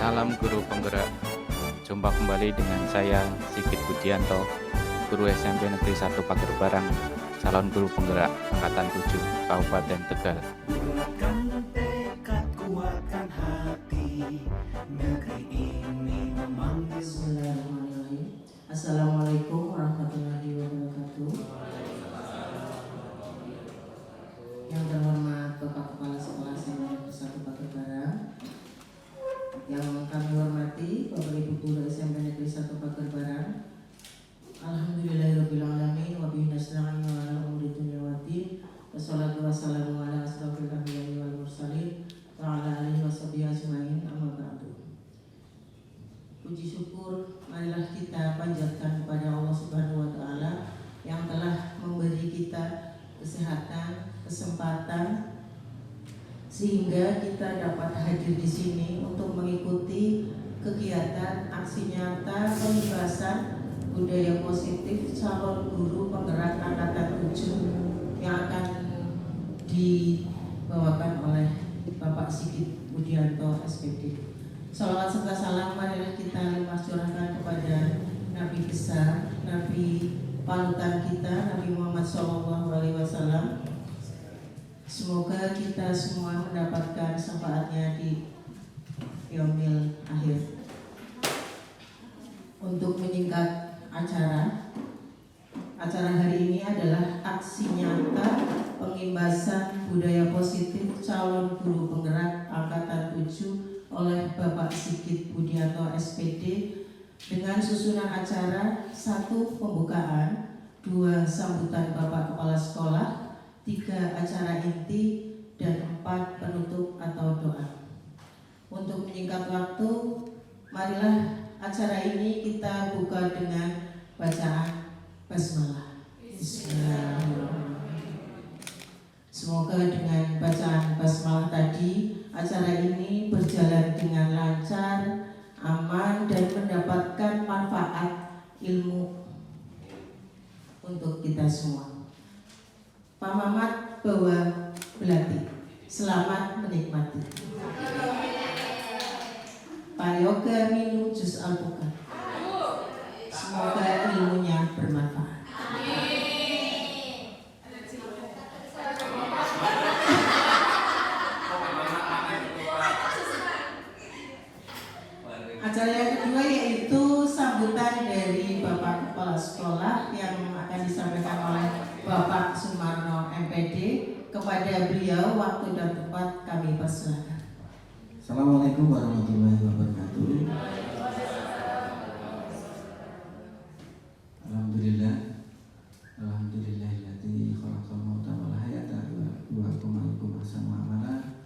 Salam Guru Penggerak. Jumpa kembali dengan saya Sigit Budianto, Guru SMP Negeri 1 Pagerbarang, calon Guru Penggerak Angkatan 7 Kabupaten Tegal. Kuatkan tekad, kuatkan hati, negeri ini memanggil. Bismillahirrahmanirrahim. Assalamualaikum warahmatullahi wabarakatuh. Yang terhormat Bapak Kepala Sekolah SMP Negeri 1 Pagerbarang, yang kami hormati Bapak Ibu Guru SMP Negeri 1 Pagerbarang. Alhamdulillahirabbil alamin wa bihi nasta'in wa ala umuri dunya waddin. Wassalatu wassalamu ala asrofil anbiya'i wal mursalin wa ala alihi washabihi ajmain, amma ba'du. Puji syukur marilah kita panjatkan kepada Allah Subhanahu wa taala yang telah memberi kita kesehatan, kesempatan sehingga kita dapat hadir di sini untuk mengikuti kegiatan aksi nyata pembebasan budaya positif calon guru penggerak angkatan 7 yang akan dibawakan oleh Bapak Sigit Budianto SPD. Salawat serta salam marilah kita limpah curahkan kepada Nabi besar, Nabi panutan kita, Nabi Muhammad SAW. Semoga kita semua mendapatkan syafaatnya di yaumil akhir. Untuk menyingkat acara hari ini adalah aksi nyata pengimbasan budaya positif calon guru penggerak angkatan 7 oleh Bapak Sigit Budianto SPD dengan susunan acara 1 pembukaan, 2 sambutan Bapak Kepala Sekolah, 3 acara inti, dan 4 penutup atau doa. Untuk menyingkat waktu, marilah acara ini kita buka dengan bacaan basmalah. Bismillahirrahmanirrahim. Semoga dengan bacaan basmalah tadi acara ini berjalan dengan lancar, aman, dan mendapatkan manfaat ilmu untuk kita semua. Pak Mamat bawa belati. Selamat menikmati. Pak Yoga minum jus alpukat. Semoga ilmunya bermanfaat. Acara yang kedua yaitu sambutan dari Bapak Kepala Sekolah yang akan disampaikan oleh Bapak Sumarno MPD. Kepada beliau waktu dan tempat kami persilakan. Assalamualaikum warahmatullahi wabarakatuh. Alhamdulillahilladzi khalaqal mauta wal hayata liyabluwakum ayyukum ahsanu amala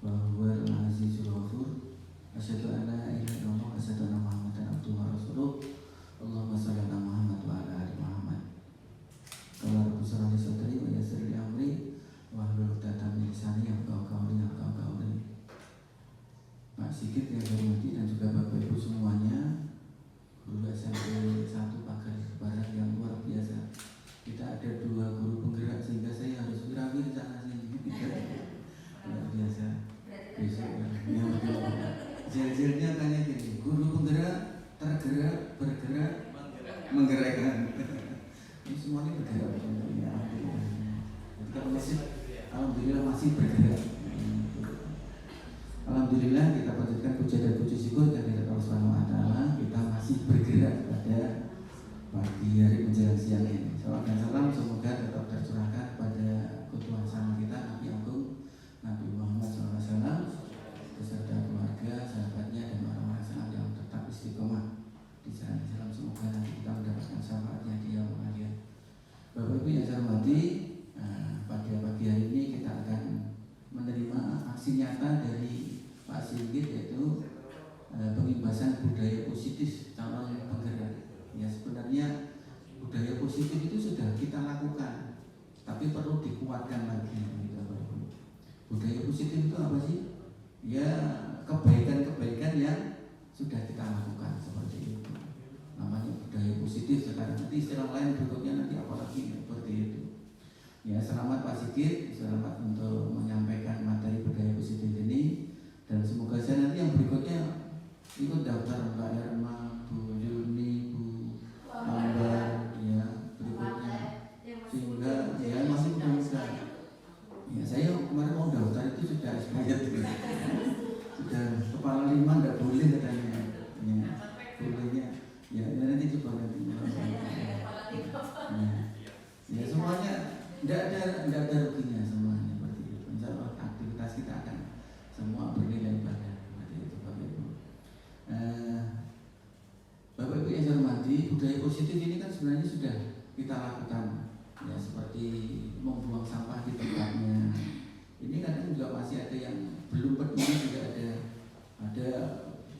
wa huwal azizul ghafur. Asyhadu an la ilaha illallah wa asyhadu anna Muhammadan abduhu wa rasuluh. Allahumma shalli ala Muhammad wa ala ali Muhammad. Qala rabbi shrah li sadri wa yassir li amri wahlul 'uqdatam min lisani yafqahu qawli. Pak Sigit yang hormati dan juga Bapak Ibu semuanya, guru SMP 1 Pagerbarang yang luar biasa. Kita ada 2 guru penggerak sehingga saya harus wirawir sana sini. Luar biasa. Besok yang jel-jelnya kayak gini, guru penggerak, tergerak, bergerak, menggerakkan. Ini semuanya bergerak. Kita masih, alhamdulillah masih bergerak. Alhamdulillah kita panjatkan puja dan puji syukur kepada Allah Subhanahu wa taala, kita masih bergerak pada pagi hari menjelang siang ini. Salam dan salam semoga tetap tercurahkan pada ketua sama kita Nabi Agung Nabi Muhammad SAW beserta keluarga, sahabatnya dan orang-orang salam yang tetap istiqomah di jalan Islam. Semoga nanti kita mendapatkan syafaatnya di yaumul akhir. Bapak Ibu yang saya hormati, pada pagi hari ini kita akan menerima aksi nyata dari Pak Sigit yaitu pengimbasan budaya positif calon penggerak. Ya sebenarnya budaya positif itu sudah kita lakukan, tapi perlu dikuatkan lagi. Budaya positif itu apa sih? Ya kebaikan-kebaikan yang sudah kita lakukan seperti itu. Namanya budaya positif. Sekarang nanti istilah lain berikutnya nanti apalagi seperti itu. Ya selamat Pak Sigit, selamat untuk menyampaikan materi budaya positif ini. Dan semoga saya nanti yang berikutnya memang nggak boleh katanya. Ya, bolehnya. Ya nanti coba nanti. Ya semuanya nggak ada ruginya semuanya seperti itu. Insya Allah aktivitas kita akan semua bernilai pada seperti itu Bapak Ibu. Bapak Ibu yang saya hormati, budaya positif ini kan sebenarnya sudah kita lakukan ya, seperti membuang sampah di tempatnya. Ini kadang juga masih ada yang belum peduli, juga ada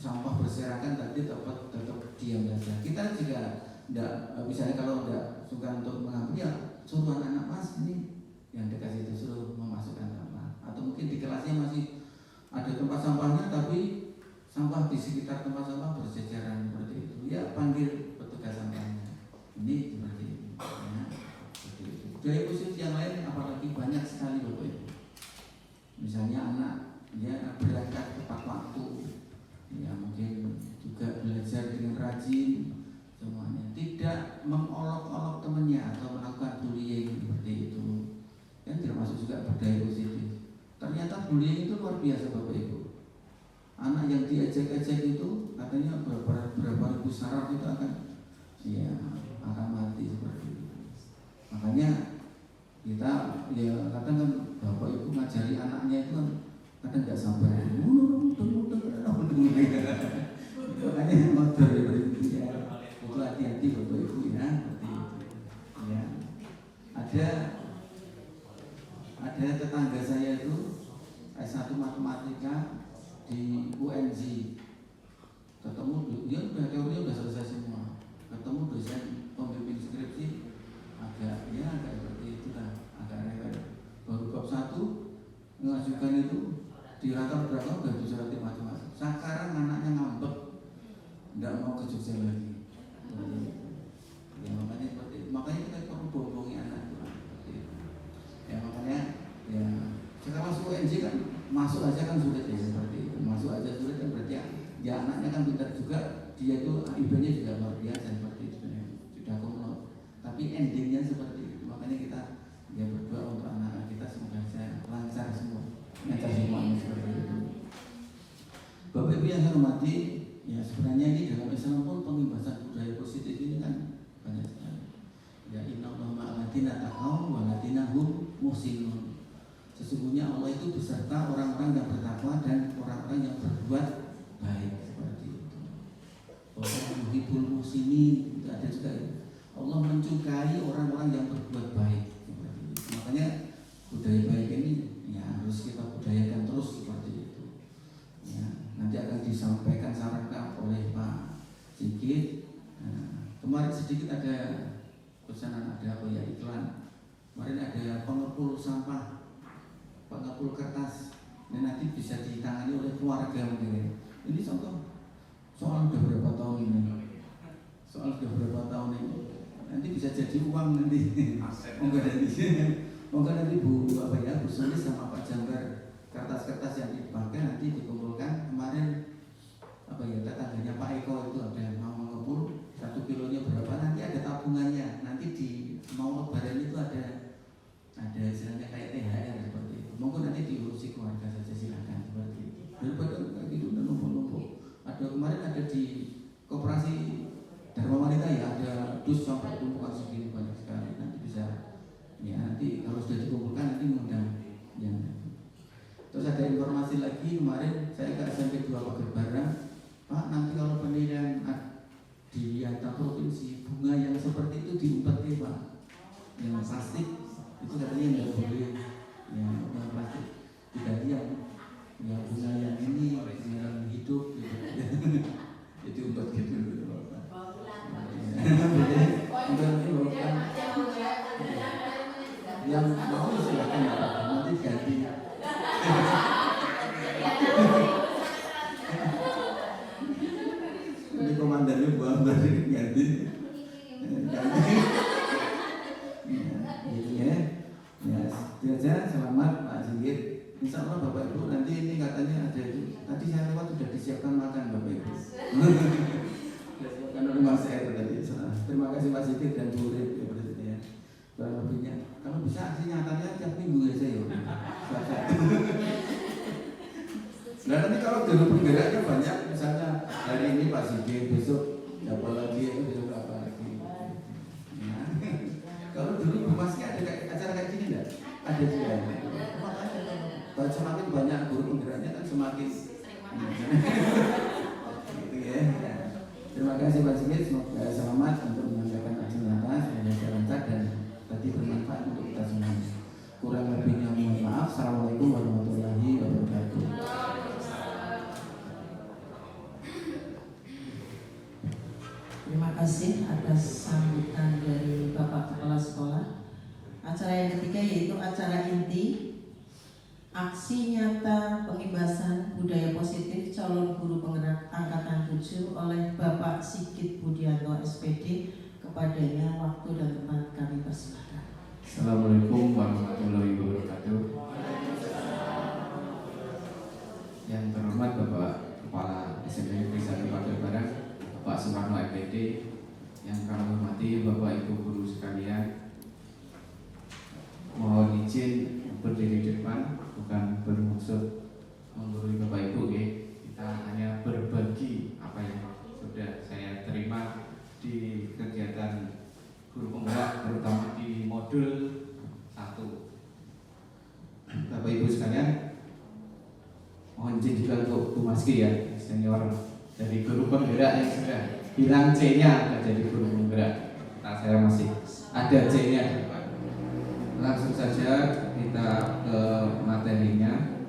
sampah berserakan tapi tetap diam saja. Kita juga tidak, misalnya kalau tidak suka untuk mengambil ya suruh anak-anak mas ini yang dekat itu suruh memasukkan sampah, atau mungkin di kelasnya masih ada tempat sampahnya tapi sampah di sekitar tempat sampah berjejaran seperti itu, ya panggil petugas sampahnya. Ini seperti itu ya, seperti itu. Budaya positif yang lain apalagi banyak sekali Bapak Ibu. Misalnya anak ya berangkat tepat waktu, ya mungkin juga belajar dengan rajin, semuanya tidak mengolok-olok temannya atau melakukan bullying seperti itu, yang termasuk juga budaya positif. Ternyata bullying itu luar biasa Bapak Ibu. Anak yang diejek-ejek itu katanya berapa ribu saraf itu akan mati seperti itu. Makanya kita ya kadang kan Bapak Ibu ngajari anaknya itu kan kadang nggak sabar. Makanya motor ya, itu hati-hati Bapak Ibu ya, seperti itu. Ya. Ada tetangga saya itu S1 matematika di UNJ, ketemu dia udah teorinya udah selesai semua, ketemu dosen pembimbing skripsi agak seperti itulah, agak rewel. Baru bab 1 mengajukan itu dirakam udah diserati macam-macam. Sekarang anaknya ngambek, nggak mau ke Jogja lagi. Ya makanya seperti itu. Makanya kita perlu bohongi anak itu seperti itu. Ya makanya ya sekarang masuk UNJ kan masuk aja kan sulit ya seperti itu. Masuk aja sulit kan berarti ya anaknya kan pintar juga, dia itu IB-nya juga luar biasa seperti itu sudah kumlot. Tapi endingnya seperti itu. Makanya kita ya berdoa untuk anak-anak kita semoga lancar semua, seperti itu. Bapak Ibu yang saya hormati, ya sebenarnya ini dalam Islam pun pengimbasan budaya positif ini kan banyak sekali. Ya innallaha ma'al-ladzina taqaw wal-ladzina hum muhsinun. Sesungguhnya Allah itu beserta orang-orang yang bertakwa dan orang-orang yang berbuat baik seperti itu. Allah yuhibbul muhsinin, itu ada juga ya. Allah menyukai orang-orang yang berbuat baik seperti itu. Makanya budaya baik ini ya harus kita budayakan terus seperti itu. Ya, nanti akan disampaikan sarankan oleh Pak Sigit. Nah, kemarin sedikit ada pesanan, ada apa ya, iklan. Kemarin ada pengepul sampah, pengepul kertas. Ini nanti bisa ditangani oleh keluarga mungkin. Ini contoh soal udah berapa tahun ini. Nanti bisa jadi uang nanti. Monggo nanti Bu Sulis sama Pak Janggar, kertas-kertas yang dipakai nanti dikumpulkan. Kemarin tetangganya Pak Eko itu ada yang mau mengepul 1 kilonya berapa, nanti ada tabungannya. Nanti di mau lebaran itu ada istilahnya kayak THR seperti itu. Monggo nanti diurusi keluarga saja, silakan seperti itu. Daripada kayak gitu dan numpuk-numpuk. Kemarin ada di koperasi Dharma Wanita ya, ada dus sampai tumpukan segini banyak sekali. Nanti bisa ya, nanti kalau sudah dikumpulkan nanti mengundang yang. Terus ada informasi lagi kemarin saya ke SMP 2 Pagerbarang, Pak, nanti kalau penilaian di antar provinsi bunga yang seperti itu diumpet ya Pak, yang plastik itu katanya nggak boleh, yang plastik tidak yang bunga yang ini yang hidup gitu. Jadi umpet gitu Pak. Yang mau silakan nanti ganti. Ini komandannya buang balik ganti. Gitu ya. Ya, itu aja. Selamat Pak Sigit. Insya Allah Bapak Ibu nanti ini katanya ada itu. Tadi saya lewat sudah disiapkan makan Bapak Ibu. Disiapkan oleh Mas R tadi. Terima kasih Pak Sigit dan Bu Rip ya. Kurang lebihnya. Kalau bisa aksi nyatanya tiap minggu ya saya. Nah nanti kalau dulu penggeraknya banyak, semakin banyak guru penggeraknya kan semakin gitu ya. Terima kasih Pak Sigit, semoga selamat untuk menyampaikan aksi nyata, semoga lancar dan tadi bermanfaat untuk kita semua. Kurang lebihnya mohon maaf. Assalamualaikum warahmatullahi wabarakatuh. Terima kasih atas sambutan dari Bapak Kepala Sekolah. Acara yang ketiga yaitu acara inti aksi nyata pengibasan budaya positif calon guru penggerak angkatan 7 oleh Bapak Sigit Budianto SPD. Kepadanya waktu dan tempat kami persilakan. Assalamualaikum warahmatullahi wabarakatuh. Yang terhormat Bapak Kepala SMP Negeri 1 Pagerbaran, Bapak Sumarno MPD, yang kami hormati Bapak Ibu guru sekalian, mohon izin berdiri di depan, bukan bermaksud menggurui Bapak Ibu ya. Kita hanya berbagi apa yang sudah saya terima di kegiatan guru penggerak, terutama di modul 1. Bapak Ibu sekalian, mohon izin juga untuk Bu Maski ya, senior dari guru penggerak yang sudah hilang C-nya jadi guru penggerak. Nah, saya masih ada C-nya. Langsung saja kita ke materinya,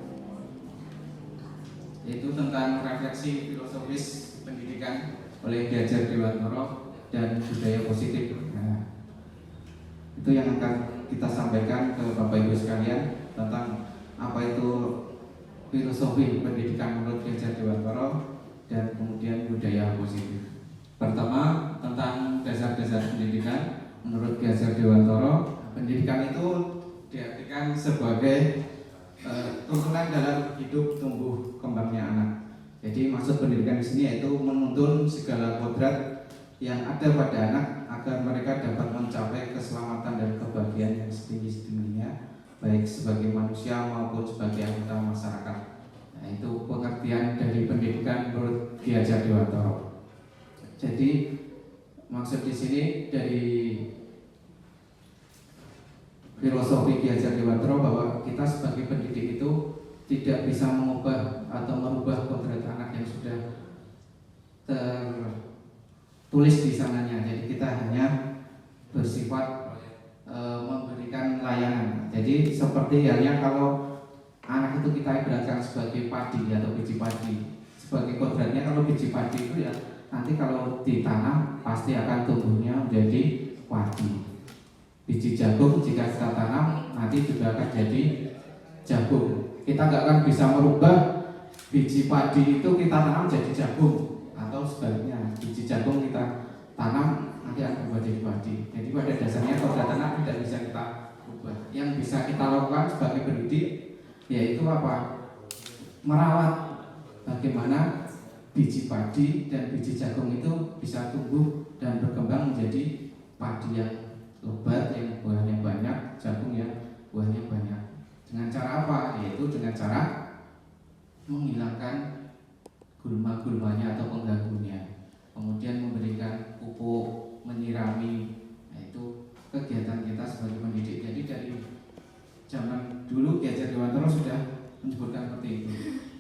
yaitu tentang refleksi filosofis pendidikan oleh Ki Hajar Dewantoro dan budaya positif. Nah, itu yang akan kita sampaikan ke Bapak Ibu sekalian tentang apa itu filosofi pendidikan menurut Ki Hajar Dewantoro dan kemudian budaya positif. Pertama, tentang dasar-dasar pendidikan menurut Ki Hajar Dewantoro. Pendidikan itu diartikan sebagai tuntunan dalam hidup tumbuh kembangnya anak. Jadi maksud pendidikan di sini yaitu menuntun segala kodrat yang ada pada anak agar mereka dapat mencapai keselamatan dan kebahagiaan yang setinggi-tingginya, baik sebagai manusia maupun sebagai anggota masyarakat. Nah, itu pengertian dari pendidikan menurut Ki Hajar Dewantoro. Jadi maksud di sini dari filosofi Ki Hajar Dewantoro bahwa kita sebagai pendidik itu tidak bisa mengubah atau merubah kodrat anak yang sudah tertulis di sananya. Jadi kita hanya bersifat memberikan layanan. Jadi seperti halnya kalau anak itu kita ibaratkan sebagai padi atau biji padi. Sebagai kodratnya kalau biji padi itu ya nanti kalau ditanam pasti akan tumbuhnya menjadi padi. Biji jagung jika kita tanam nanti juga akan jadi jagung. Kita nggak akan bisa merubah biji padi itu kita tanam jadi jagung, atau sebaliknya biji jagung kita tanam nanti akan berubah jadi padi. Jadi pada dasarnya kodrat anak tidak bisa kita ubah. Yang bisa kita lakukan sebagai pendidik yaitu apa? Merawat bagaimana biji padi dan biji jagung itu bisa tumbuh dan berkembang menjadi padi yang lebat, yang buahnya banyak, jagung yang buahnya banyak. Dengan cara apa? Yaitu dengan cara menghilangkan gulma-gulmanya atau pengganggunya, kemudian memberikan pupuk, menyirami. Nah, itu kegiatan kita sebagai pendidik. Jadi dari zaman dulu Ki Hajar Dewantoro sudah menyebutkan seperti itu.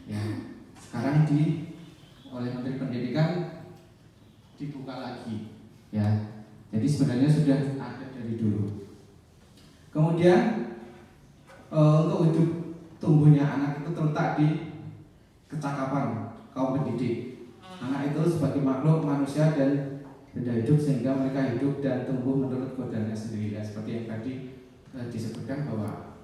Ya, sekarang oleh Menteri Pendidikan dibuka lagi. Ya, jadi sebenarnya sudah ada dari dulu. Kemudian untuk hidup tumbuhnya anak itu terletak di kecakapan kaum pendidik. Anak itu sebagai makhluk manusia dan benda hidup sehingga mereka hidup dan tumbuh menurut kodratnya sendiri. Ya, seperti yang tadi disebutkan bahwa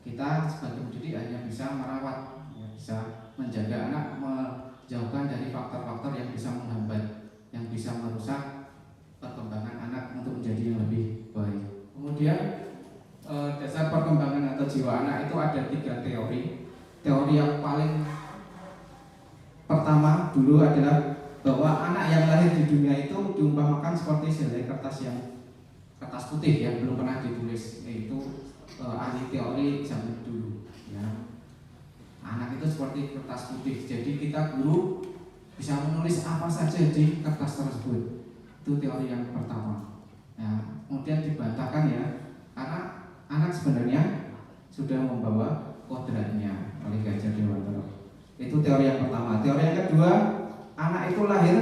kita sebagai pendidik hanya bisa merawat, ya, bisa menjaga anak, menjauhkan dari faktor-faktor yang bisa menghambat, yang bisa merusak perkembangan anak untuk menjadi yang lebih baik. Kemudian dasar perkembangan atau jiwa anak itu ada 3 teori. Teori yang paling pertama dulu adalah bahwa anak yang lahir di dunia itu diumpamakan seperti selai kertas putih yang belum pernah ditulis. Yaitu ahli teori zaman dulu. Ya. Anak itu seperti kertas putih. Jadi kita guru bisa menulis apa saja di kertas tersebut. Itu teori yang pertama. Ya, kemudian dibantahkan ya, karena anak sebenarnya sudah membawa kodratnya oleh Gajah Dewantara. Itu teori yang pertama. Teori yang kedua, anak itu lahir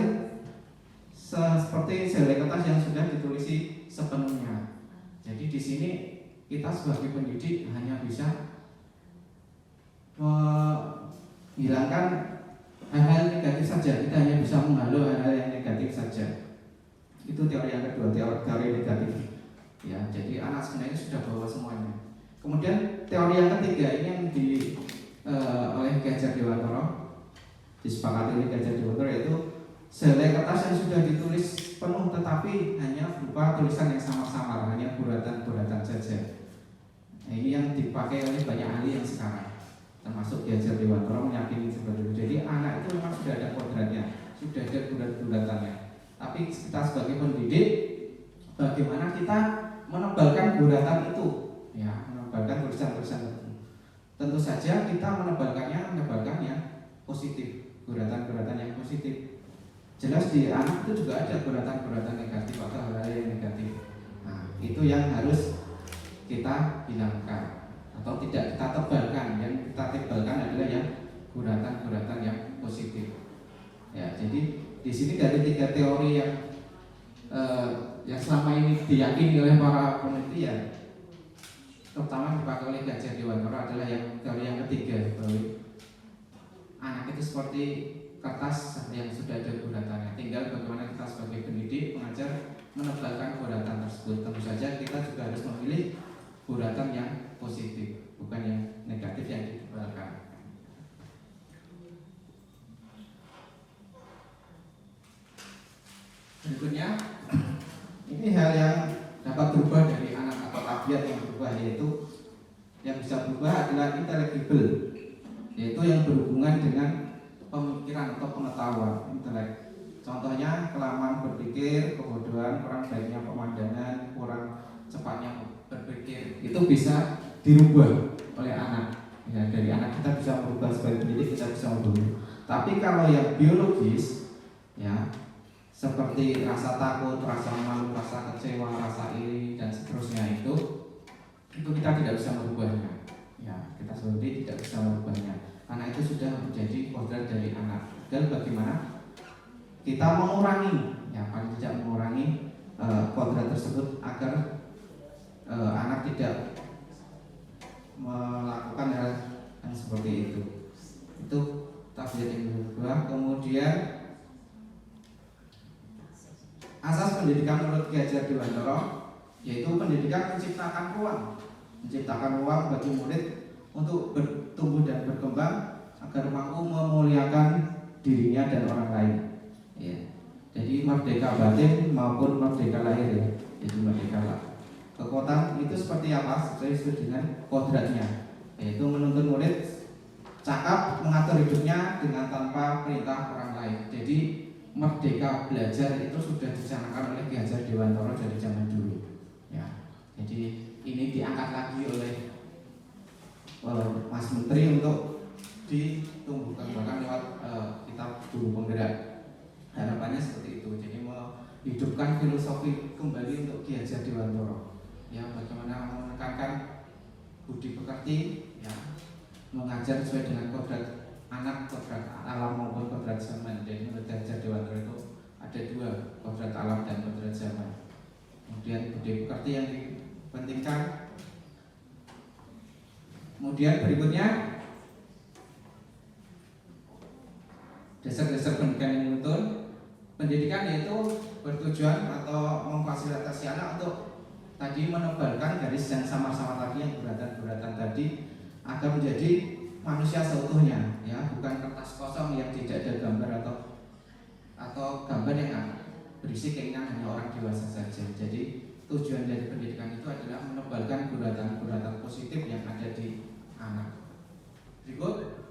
seperti sehelai kertas yang sudah ditulisi sepenuhnya. Jadi di sini kita sebagai pendidik hanya bisa menghilangkan hal-hal negatif saja. Kita hanya bisa menghalau hal-hal yang negatif saja. Itu teori yang kedua, teori negatif. Ya, jadi anak sebenarnya sudah bawa semuanya. Kemudian teori yang ketiga ini yang oleh Gajah Dewantara, disepakati oleh Gajah Dewantara, yaitu sehelai kertas yang sudah ditulis penuh tetapi hanya berupa tulisan yang samar-samar, hanya guratan-guratan saja. Nah, ini yang dipakai oleh banyak ahli yang sekarang, termasuk Gajah Dewantara meyakini seperti itu. Jadi anak itu memang sudah ada kodratnya, sudah ada gurat-guratannya. Tapi kita sebagai pendidik, bagaimana kita menebalkan guratan itu, ya, menebalkan tulisan-tulisan itu. Tentu saja kita menebalkannya positif, guratan-guratan yang positif. Jelas di anak itu juga ada guratan-guratan negatif atau hal-hal yang negatif. Nah, itu yang harus kita hilangkan atau tidak kita tebalkan. Yang kita tebalkan adalah yang guratan-guratan yang positif. Ya, jadi di sini dari 3 teori yang selama ini diyakini oleh para peneliti, terutama dipakai oleh Gajah Dewantara, adalah yang teori yang ketiga, bahwa anak itu seperti kertas yang sudah ada guratannya. Tinggal bagaimana kita sebagai pendidik, pengajar menebalkan guratan tersebut. Tentu saja kita juga harus memilih guratan yang positif, bukan yang negatif yang ditebalkan. Berikutnya, ini hal yang dapat berubah dari anak atau tabiat yang berubah, yaitu yang bisa berubah adalah intelligible, yaitu yang berhubungan dengan pemikiran atau pengetahuan, intelek. Contohnya kelamaan berpikir, kebodohan, kurang baiknya pemandangan, kurang cepatnya berpikir, itu bisa dirubah oleh anak. Ya, dari anak kita bisa berubah, sebagai pendidik kita bisa merubah. Tapi kalau yang biologis, ya, seperti rasa takut, rasa malu, rasa kecewa, rasa iri, dan seterusnya, itu kita tidak bisa merubahnya. Ya, kita sendiri tidak bisa merubahnya. Karena itu sudah menjadi kodrat dari anak. Dan bagaimana kita mengurangi, ya, paling tidak mengurangi kodrat tersebut agar anak tidak melakukan hal yang seperti itu. Itu tabiat yang kedua. Kemudian asas pendidikan menurut Gajah Dewantara, yaitu pendidikan menciptakan ruang bagi murid untuk bertumbuh dan berkembang agar mampu memuliakan dirinya dan orang lain. Ya. Jadi merdeka batin maupun merdeka lahir, ya. Jadi merdeka lah. Kekuatan itu seperti apa? Sesuai dengan kodratnya, yaitu menuntun murid cakap mengatur hidupnya dengan tanpa perintah orang lain. Jadi merdeka belajar itu sudah dicanangkan oleh Gajah Dewantara dari zaman dulu. Ya, jadi ini diangkat lagi oleh Mas Menteri untuk ditumbuhkan bahkan lewat kitab Guru Penggerak. Harapannya seperti itu. Jadi menghidupkan filosofi kembali untuk Gajah Dewantara. Ya, bagaimana menekankan budi pekerti, ya, mengajar sesuai dengan kodrat anak, kodrat alam maupun kodrat zaman. Jadi menurut Gajah Dewantara itu ada 2, kodrat alam dan kodrat zaman. Kemudian budi pekerti yang dipentingkan. Kemudian berikutnya dasar-dasar pendidikan yang menuntun. Pendidikan yaitu bertujuan atau memfasilitasi anak untuk tadi menebalkan garis yang sama-sama tadi, yang guratan-guratan tadi, agar menjadi manusia seutuhnya, ya, bukan kertas kosong yang tidak ada gambar atau gambar yang berisi keinginan hanya orang dewasa saja. Jadi tujuan dari pendidikan itu adalah menebalkan guratan-guratan positif yang ada di anak. Berikut,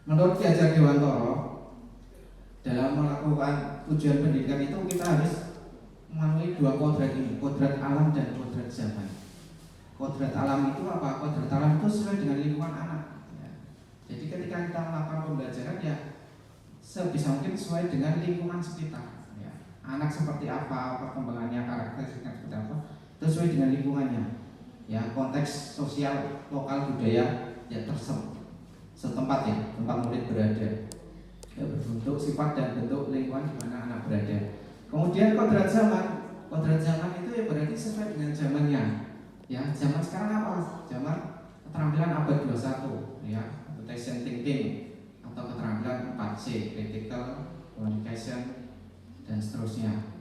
menurut Gajah Dewantara, dalam melakukan tujuan pendidikan itu kita harus memenuhi 2 kodrat ini, kodrat alam dan kodrat zaman. Kodrat alam itu apa? Kodrat alam itu sesuai dengan lingkungan anak. Ya. Jadi ketika kita melakukan pembelajaran, ya, sebisa mungkin sesuai dengan lingkungan sekitar. Ya. Anak seperti apa, perkembangannya, karakteristiknya seperti apa, itu sesuai dengan lingkungannya. Ya, konteks sosial, lokal, budaya ya setempat ya, tempat murid berada. Ya, berbentuk sifat dan bentuk lingkungan di mana anak berada. Kemudian kodrat zaman itu ya berarti sesuai dengan zamannya. Ya, zaman sekarang apa? Zaman keterampilan abad 21 ya, computational thinking atau keterampilan 4C, critical communication dan seterusnya.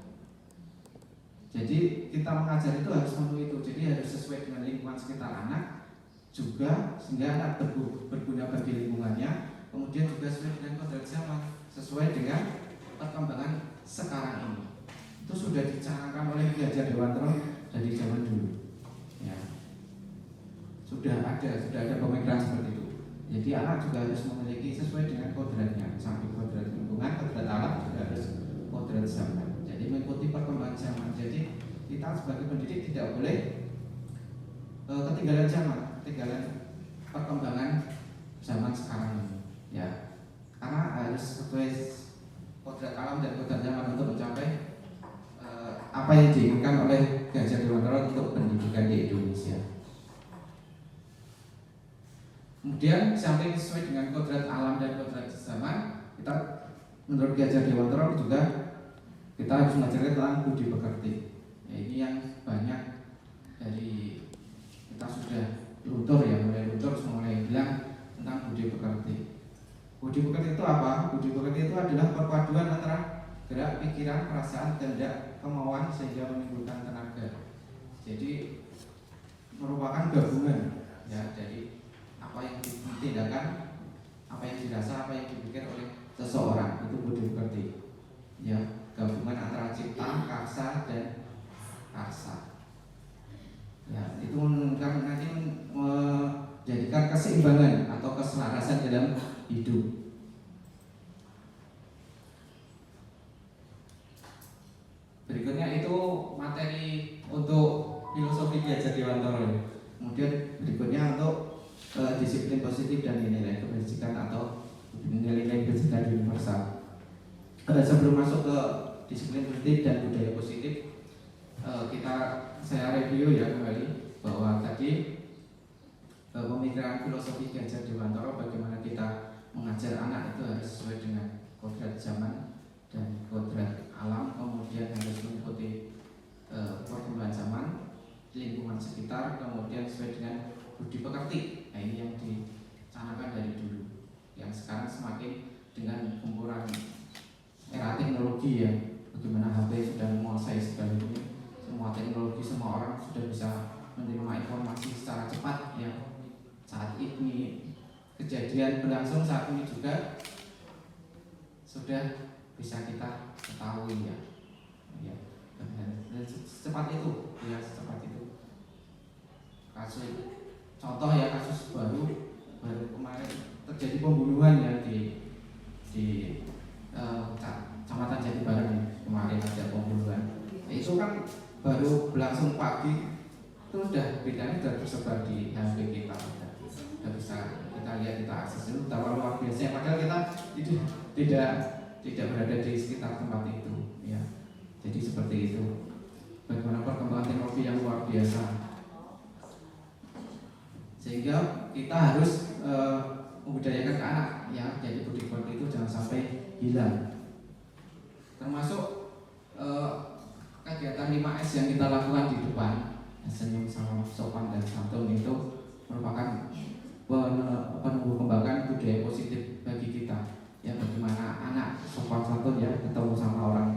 Jadi kita mengajar itu harus memenuhi itu. Jadi harus sesuai dengan lingkungan sekitar anak juga, sehingga anak berguna bagi lingkungannya. Kemudian juga sesuai dengan kodrat zaman, sesuai dengan perkembangan sekarang ini. Itu sudah dicanangkan oleh Ki Hajar Dewantara dari zaman dulu. Ya. Sudah ada pemikiran seperti itu. Jadi anak juga harus memiliki sesuai dengan kodratnya. Sampai kodrat lingkungan, kodrat alam juga harus kodrat zaman. Jadi mengikuti perkembangan zaman. Jadi kita sebagai pendidik tidak boleh ketinggalan zaman, ketinggalan perkembangan zaman sekarang ini. Ya, karena harus sesuai kodrat alam dan kodrat zaman untuk mencapai apa yang diinginkan oleh Ki Hajar Dewantara untuk pendidikan di Indonesia. Kemudian samping sesuai dengan kodrat alam dan kodrat zaman, kita menurut Ki Hajar Dewantara juga kita harus mengajarkan tentang budi pekerti. Ya, ini yang banyak dari kita sudah luntur ya, mulai bilang tentang budi pekerti. Budi pekerti itu apa? Budi pekerti itu adalah perpaduan antara gerak, pikiran, perasaan, kehendak, kemauan sehingga menimbulkan tenaga. Jadi merupakan gabungan ya dari apa yang ditindakan, apa yang dirasa, apa yang dipikir oleh seseorang, itu budi pekerti. Ya, gabungan antara cipta, karsa dan karsa. Ya, itu nanti menjadikan keseimbangan atau keselarasan dalam hidup. Berikutnya itu materi untuk filosofi Ki Hajar Dewantara. Kemudian berikutnya untuk disiplin positif dan nilai kebajikan atau nilai-nilai kebajikan universal. Sebelum masuk ke disiplin positif dan budaya positif, saya review ya kembali bahwa tadi pemikiran filosofi Ki Hajar Dewantara bagaimana kita mengajar anak itu harus sesuai dengan kodrat zaman dan kodrat alam, kemudian harus mengikuti perkembangan zaman, lingkungan sekitar, kemudian sesuai dengan budi pekerti. Nah, ini yang dicanangkan dari dulu, yang sekarang semakin dengan gempuran era teknologi ya, bagaimana HP sudah menguasai segala ini, semua teknologi, semua orang sudah bisa menerima informasi secara cepat ya. Saat ini kejadian berlangsung saat ini juga sudah bisa kita ketahui ya, dan secepat itu ya, secepat itu. Contoh ya, kasus baru kemarin terjadi pembunuhan ya di Kecamatan Jatibarang kemarin ada pembunuhan. Itu kan baru berlangsung pagi, itu sudah beritanya sudah tersebar di HP kita, sudah bisa kita lihat, kita akses itu betapa luar biasa. Padahal kita tidak berada di sekitar tempat itu ya. Jadi seperti itu, bagaimana perkembangan teknologi yang luar biasa, sehingga kita harus membudayakan ke anak ya. Jadi budi pekerti itu jangan sampai hilang. Termasuk kegiatan 5S yang kita lakukan di depan, senyum, salam, sopan dan santun, itu merupakan penumbuh kembangkan budaya positif bagi kita ya. Bagaimana anak sopan santun ya, ketemu sama orang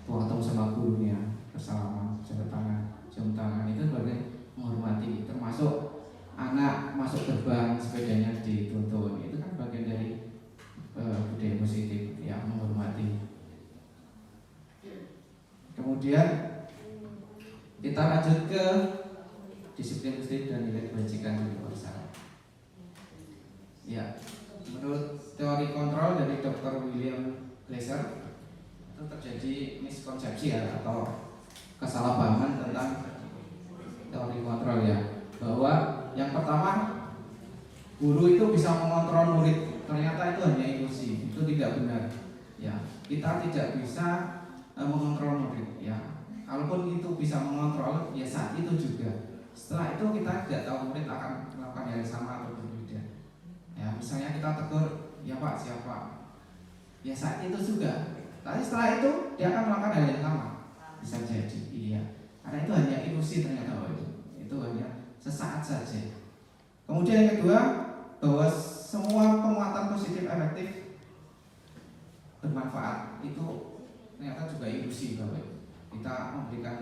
tua, ketemu sama gurunya, bersalaman, jabat tangan, cium tangan, itu sebagai menghormati. Termasuk anak masuk gerbang sepedanya dituntun, itu kan bagian dari budaya positif ya, menghormati. Kemudian kita lanjut ke disiplin positif dan nilai kebajikan universal. Ya, menurut teori kontrol dari Dr. William Glasser, itu terjadi miskonsepsi ya, atau kesalahpahaman tentang teori kontrol ya, bahwa yang pertama, guru itu bisa mengontrol murid. Ternyata itu hanya ilusi, itu tidak benar ya. Kita tidak bisa mengontrol murid ya. Kalaupun itu bisa mengontrol ya saat itu juga, setelah itu kita tidak tahu murid akan melakukan yang sama atau berbeda. misalnya kita tegur, ya Pak siapa? Ya saat itu juga. Tapi setelah itu dia akan melakukan hal yang sama. Bisa jadi, iya. Karena itu hanya ilusi ternyata Bapak Ibu. Itu hanya sesaat saja. Kemudian yang kedua, bahwa semua penguatan positif efektif bermanfaat itu ternyata juga ilusi Bapak Ibu. Kita memberikan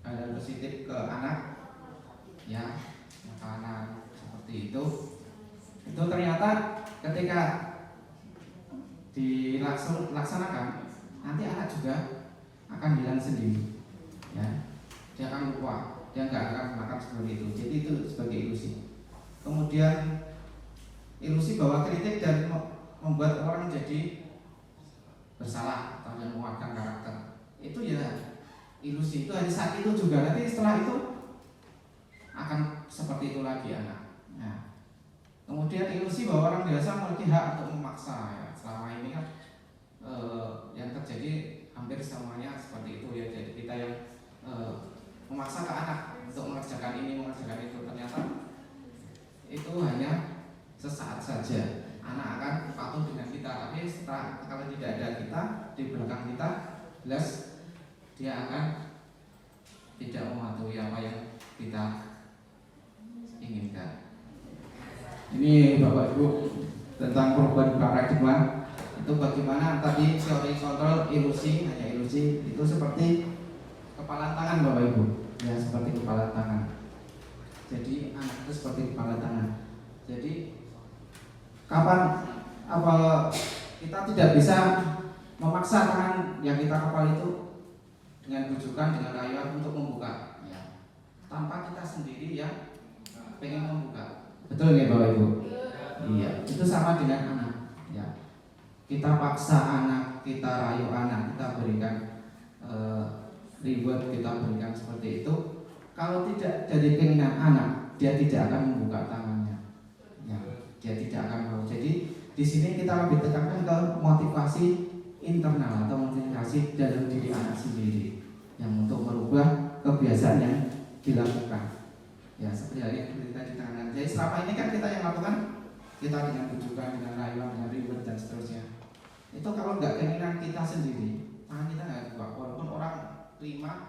hal positif ke anak, ya makanan seperti itu ternyata ketika dilaksanakan nanti anak juga akan hilang sendiri, ya dia akan lupa, dia nggak akan melakukan seperti itu. Jadi itu sebagai ilusi. Kemudian ilusi bahwa kritik dan membuat orang menjadi bersalah atau yang menguatkan karakter itu ya ilusi. Itu hanya saat itu juga, nanti setelah itu akan seperti itu lagi anak. Nah, kemudian ilusi bahwa orang biasa memiliki hak untuk memaksa, ya selama ini kan yang terjadi hampir semuanya seperti itu ya. Jadi kita yang memaksa ke anak untuk mengerjakan ini mengerjakan itu, ternyata itu hanya sesaat saja. Anak akan patuh dengan kita, tapi setelah kalau tidak ada kita di belakang kita, jelas dia akan tidak mematuhi apa yang kita inginkan. Ini Bapak Ibu tentang perubahan paradigma itu bagaimana tadi teori kontrol ilusi, hanya ilusi itu seperti kepala tangan Bapak Ibu, ya seperti kepala tangan. Jadi anak itu seperti kepala tangan. Jadi kapan kita tidak bisa memaksa tangan yang kita kepal itu dengan bujukan, dengan rayuan untuk membuka, ya tanpa kita sendiri yang pengen membuka. Betul nggak Bapak Ibu? Iya, itu sama dengan anak. Ya, kita paksa anak, kita rayu anak, kita berikan reward, kita berikan seperti itu. Kalau tidak dari keinginan anak, dia tidak akan membuka tangannya. Ya, dia tidak akan mau. Jadi di sini kita lebih tekankan ke motivasi internal atau motivasi dalam diri anak sendiri yang untuk merubah kebiasaan yang dilakukan. Ya seperti hal yang kita ditangani. Jadi selama ini kan kita yang lakukan, kita dengan bujukan, dengan rayuan, dengan reward dan seterusnya. Itu kalau nggak keinginan kita sendiri, tangan kita nggak buka. Walaupun orang terima,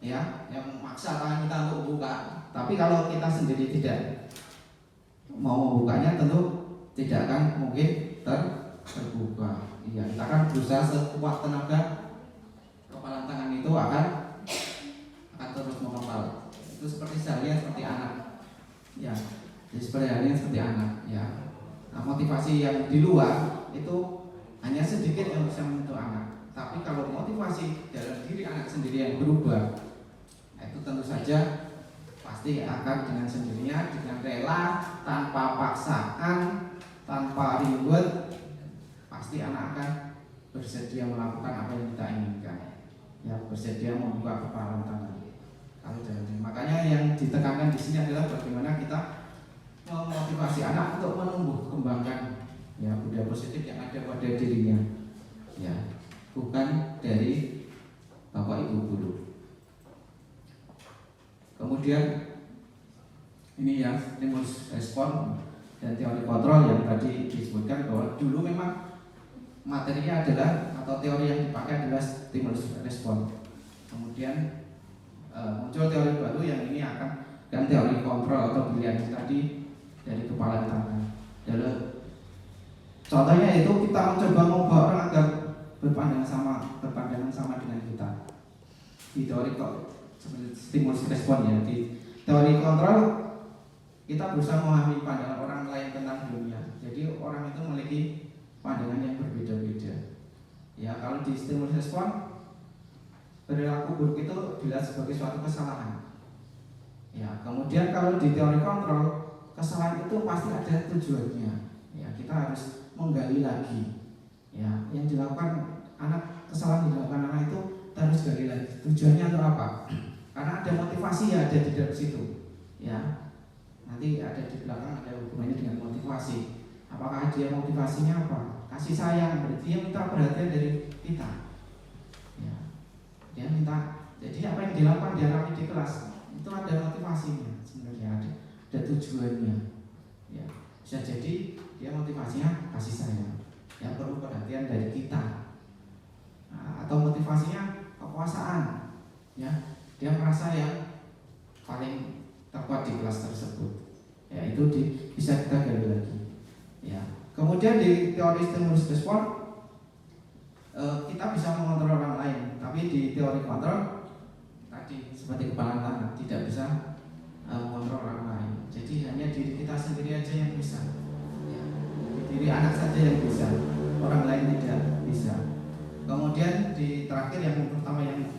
ya yang memaksa tangan kita untuk buka. Tapi kalau kita sendiri tidak mau membukanya, tentu tidak akan mungkin terbuka. Iya, kita akan berusaha sekuat tenaga, kepala tangan itu akan terus mengepal. Itu seperti halnya seperti anak, ya. Jadi seperti halnya seperti anak, ya. Nah, motivasi yang di luar itu hanya sedikit yang bisa membentuk anak. Tapi kalau motivasi dalam diri anak sendiri yang berubah, itu tentu saja pasti akan dengan sendirinya, dengan rela, tanpa paksaan, tanpa reward, pasti anak akan bersedia melakukan apa yang kita inginkan, ya bersedia membuka kepala tangan. Kalau jalan, makanya yang ditekankan di sini adalah bagaimana kita memotivasi anak untuk menumbuh kembangkan ya budaya positif yang ada pada dirinya, ya bukan dari bapak ibu guru. Kemudian ini yang stimulus respon dan teori kontrol yang tadi disebutkan bahwa dulu memang materinya adalah atau teori yang dipakai adalah stimulus respon. Kemudian muncul teori baru yang ini akan dan teori kontrol atau pilihan tadi dari kepala tangan. Contohnya itu kita mencoba membawa orang agar berpandangan sama dengan kita. Di teori seperti stimulus respon ya. Di teori kontrol kita berusaha memahami pandangan orang lain tentang dunia. Jadi orang itu memiliki pandangan yang berbeda-beda. Ya kalau di stimulus respon perilaku buruk itu dilihat sebagai suatu kesalahan. Ya, kemudian kalau di teori kontrol, kesalahan itu pasti ada tujuannya. Ya, kita harus menggali lagi. Ya, yang dilakukan kesalahan yang dilakukan anak itu harus gali lagi. Tujuannya untuk apa? Karena ada motivasi ya ada di dalam situ. Ya, nanti ada di belakang ada hubungannya dengan motivasi. Apakah dia motivasinya apa? Kasih sayang, berarti dia minta perhatian dari kita. Dia minta, jadi apa yang dilakukan dia rapi di kelas itu ada motivasinya sebenarnya, ada tujuannya. Ya, bisa jadi dia motivasinya kasih sayang, yang perlu perhatian dari kita. Atau motivasinya kekuasaan, ya dia merasa yang paling terkuat di kelas tersebut, ya itu bisa kita gali lagi, ya. Kemudian di teori stimulus respon kita bisa mengontrol orang lain, tapi di teori kontrol tadi seperti kepala tangan tidak bisa mengontrol orang lain. Jadi hanya diri kita sendiri aja yang bisa, ya. Diri anak saja yang bisa, orang lain tidak bisa. Kemudian di terakhir yang pertama yang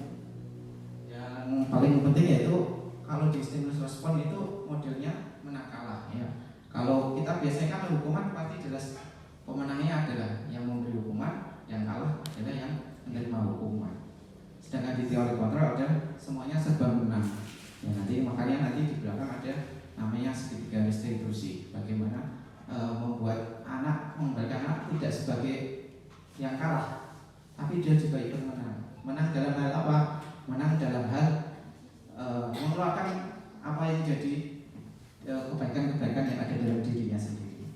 paling penting yaitu kalau di stimulus respon itu modelnya menang kalah, ya. Kalau kita biasanya kan hukuman pasti jelas pemenangnya adalah yang memberi hukuman, yang kalah adalah yang menerima hukuman. Sedangkan di teori kontrol ada semuanya serba menang. Ya, makanya nanti di belakang ada namanya segitiga restribusi. Bagaimana membuat anak, memberikan anak tidak sebagai yang kalah, tapi dia juga ikut menang. Menang dalam hal apa? Menang dalam hal mengeluarkan apa yang jadi kebaikan-kebaikan yang ada dalam dirinya sendiri.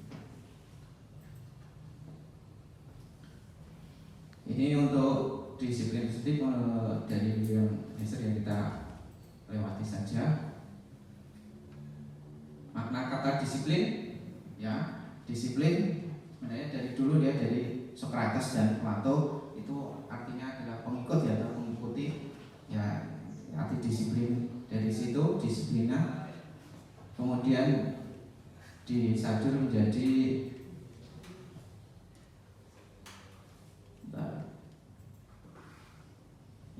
Ini untuk disiplin positif dari William Nesser yang kita lewati saja. Makna kata disiplin, ya, disiplin sebenarnya dari dulu ya, dari Socrates dan Plato itu artinya adalah pengikut, ya, atau mengikuti, ya, arti disiplin dari situ disiplina. Kemudian disadur menjadi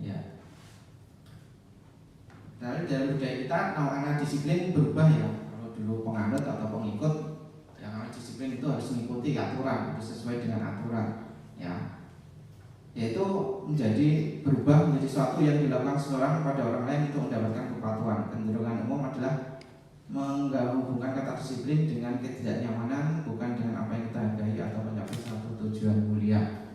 ya. Dari dalam budaya kita nama disiplin berubah, ya. Kalau dulu penganut atau pengikut, yang namanya disiplin itu harus mengikuti aturan, harus sesuai dengan aturan, ya. Yaitu menjadi berubah menjadi sesuatu yang dilakukan seseorang pada orang lain untuk mendapatkan kepatuhan. Kecenderungan umum adalah menghubungkan kata disiplin dengan ketidaknyamanan, bukan dengan apa yang kita hargai atau mencapai suatu tujuan mulia.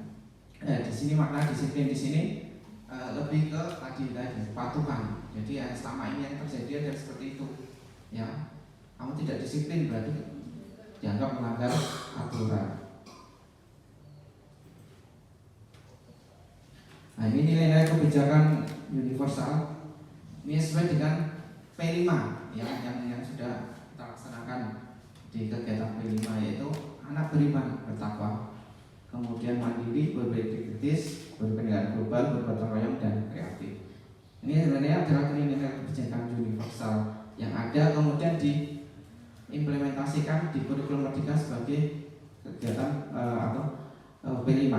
Di sini makna disiplin di sini lebih ke tadi kepatuhan. Jadi ya, selama ini yang terjadi adalah seperti itu, ya. Kamu tidak disiplin berarti dianggap melanggar aturan. Nah, ini nilai-nilai kebijakan universal. Ini sesuai dengan P5, ya, yang sudah kita laksanakan di kegiatan P5, yaitu anak beriman, bertakwa, kemudian mandiri, berpikir kritis, berpendidikan global, bergotong royong, dan kreatif. Ini sebenarnya adalah nilai-nilai kebijakan universal yang ada kemudian diimplementasikan di kurikulum Merdeka sebagai kegiatan atau P5,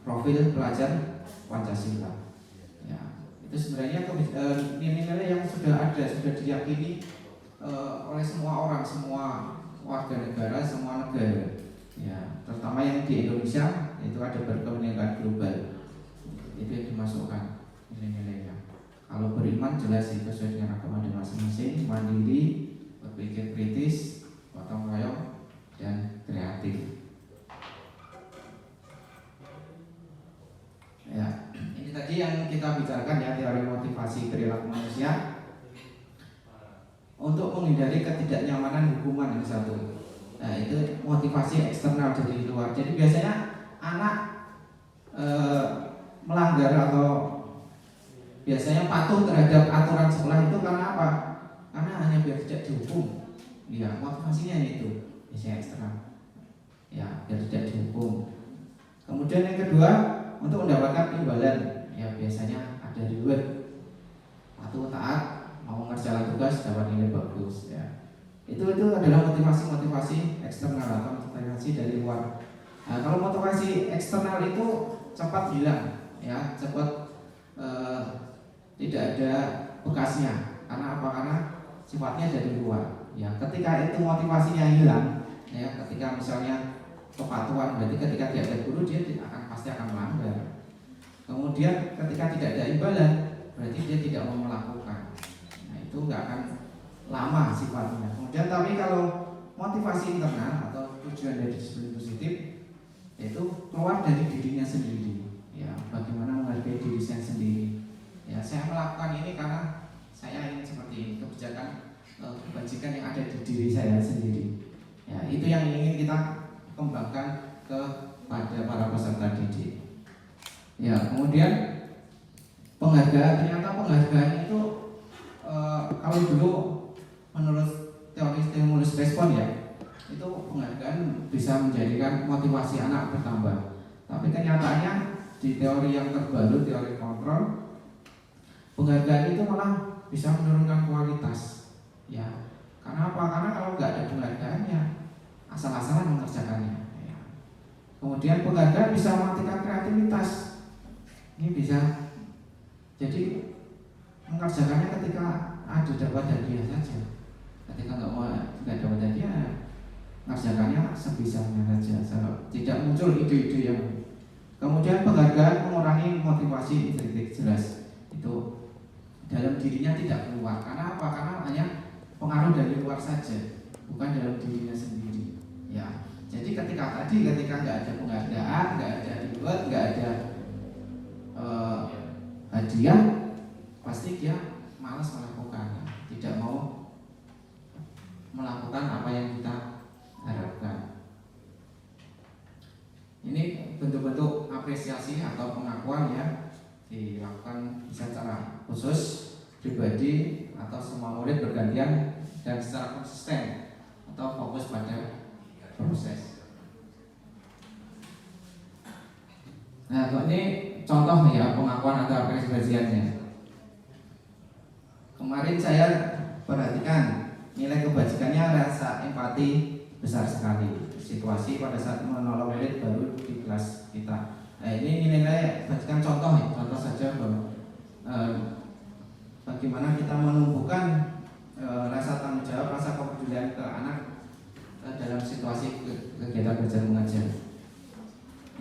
profil pelajar Pancasila, ya. Itu sebenarnya nilai-nilai yang sudah ada, sudah diyakini oleh semua orang, semua warga negara, semua negara, ya. Terutama yang di Indonesia itu ada berkepentingan global, itu yang dimasukkan nilai-nilainya. Kalau beriman jelas itu sesuai dengan agama masing-masing, mandiri, berpikir kritis, gotong royong, dan kreatif. Ya, ini tadi yang kita bicarakan, ya, teori motivasi perilaku manusia untuk menghindari ketidaknyamanan hukuman yang satu. Nah, itu motivasi eksternal dari luar. Jadi biasanya anak melanggar atau biasanya patuh terhadap aturan sekolah itu karena apa? Karena hanya biar tidak dihukum. Ya, motivasinya itu biasanya eksternal. Ya, biar tidak dihukum. Kemudian yang kedua, untuk mendapatkan imbalan, ya, biasanya ada reward, patuh taat, mau mengerjakan tugas dapat nilai bagus, ya. Itu adalah motivasi eksternal atau motivasi dari luar. Nah, kalau motivasi eksternal itu cepat hilang, ya, cepat tidak ada bekasnya. Karena apa? Karena sifatnya dari luar. Ya, ketika itu motivasinya hilang, ya, ketika misalnya kepatuhan, berarti ketika dia ada guru dia pasti akan melanggar. Kemudian ketika tidak ada imbalan, berarti dia tidak mau melakukan. Nah, itu nggak akan lama sifatnya. Kemudian tapi kalau motivasi internal atau tujuan dari disiplin positif itu keluar dari dirinya sendiri. Ya, bagaimana menghargai diri saya sendiri. Ya, saya melakukan ini karena saya ingin seperti ini, kebijakan kebajikan yang ada di diri saya sendiri. Ya, itu yang ingin kita kembangkan kepada para peserta didik. Ya, kemudian penghargaan, ternyata penghargaan itu kalau dulu menurut teori stimulus respon ya, itu penghargaan bisa menjadikan motivasi anak bertambah. Tapi kenyataannya di teori yang terbaru, teori kontrol, penghargaan itu malah bisa menurunkan kualitas. Ya, karena apa? Karena kalau nggak ada penghargaannya, asal-asalan mengerjakannya. Ya. Kemudian penghargaan bisa mematikan kreativitas. Ini bisa jadi mengerjakannya ketika ada dapat hadiah saja. Ketika nggak dapat hadiah, mengerjakannya sebisanya saja. Tidak muncul ide-ide yang. Kemudian penghargaan mengurangi motivasi intrinsik, jelas itu dalam dirinya tidak keluar. Karena apa? Karena hanya pengaruh dari luar saja, bukan dalam dirinya sendiri. Ya, jadi ketika nggak ada penghargaan, nggak ada reward, nggak ada hadiah, pasti dia malas melakukannya, tidak mau melakukan apa yang kita harapkan. Ini bentuk-bentuk apresiasi atau pengakuan ya, dilakukan bisa secara khusus, pribadi, atau semua murid bergantian dan secara konsisten atau fokus pada proses. Nah, ini contoh ya pengakuan atau apresiasinya. Kemarin saya perhatikan nilai kebajikannya, rasa empati besar sekali. Situasi pada saat menolong murid baru di kelas kita. Nah, ini nilai kebajikan contoh ya, contoh saja bahwa bagaimana kita menumbuhkan rasa tanggung jawab, rasa kepedulian ke anak dalam situasi kegiatan belajar mengajar.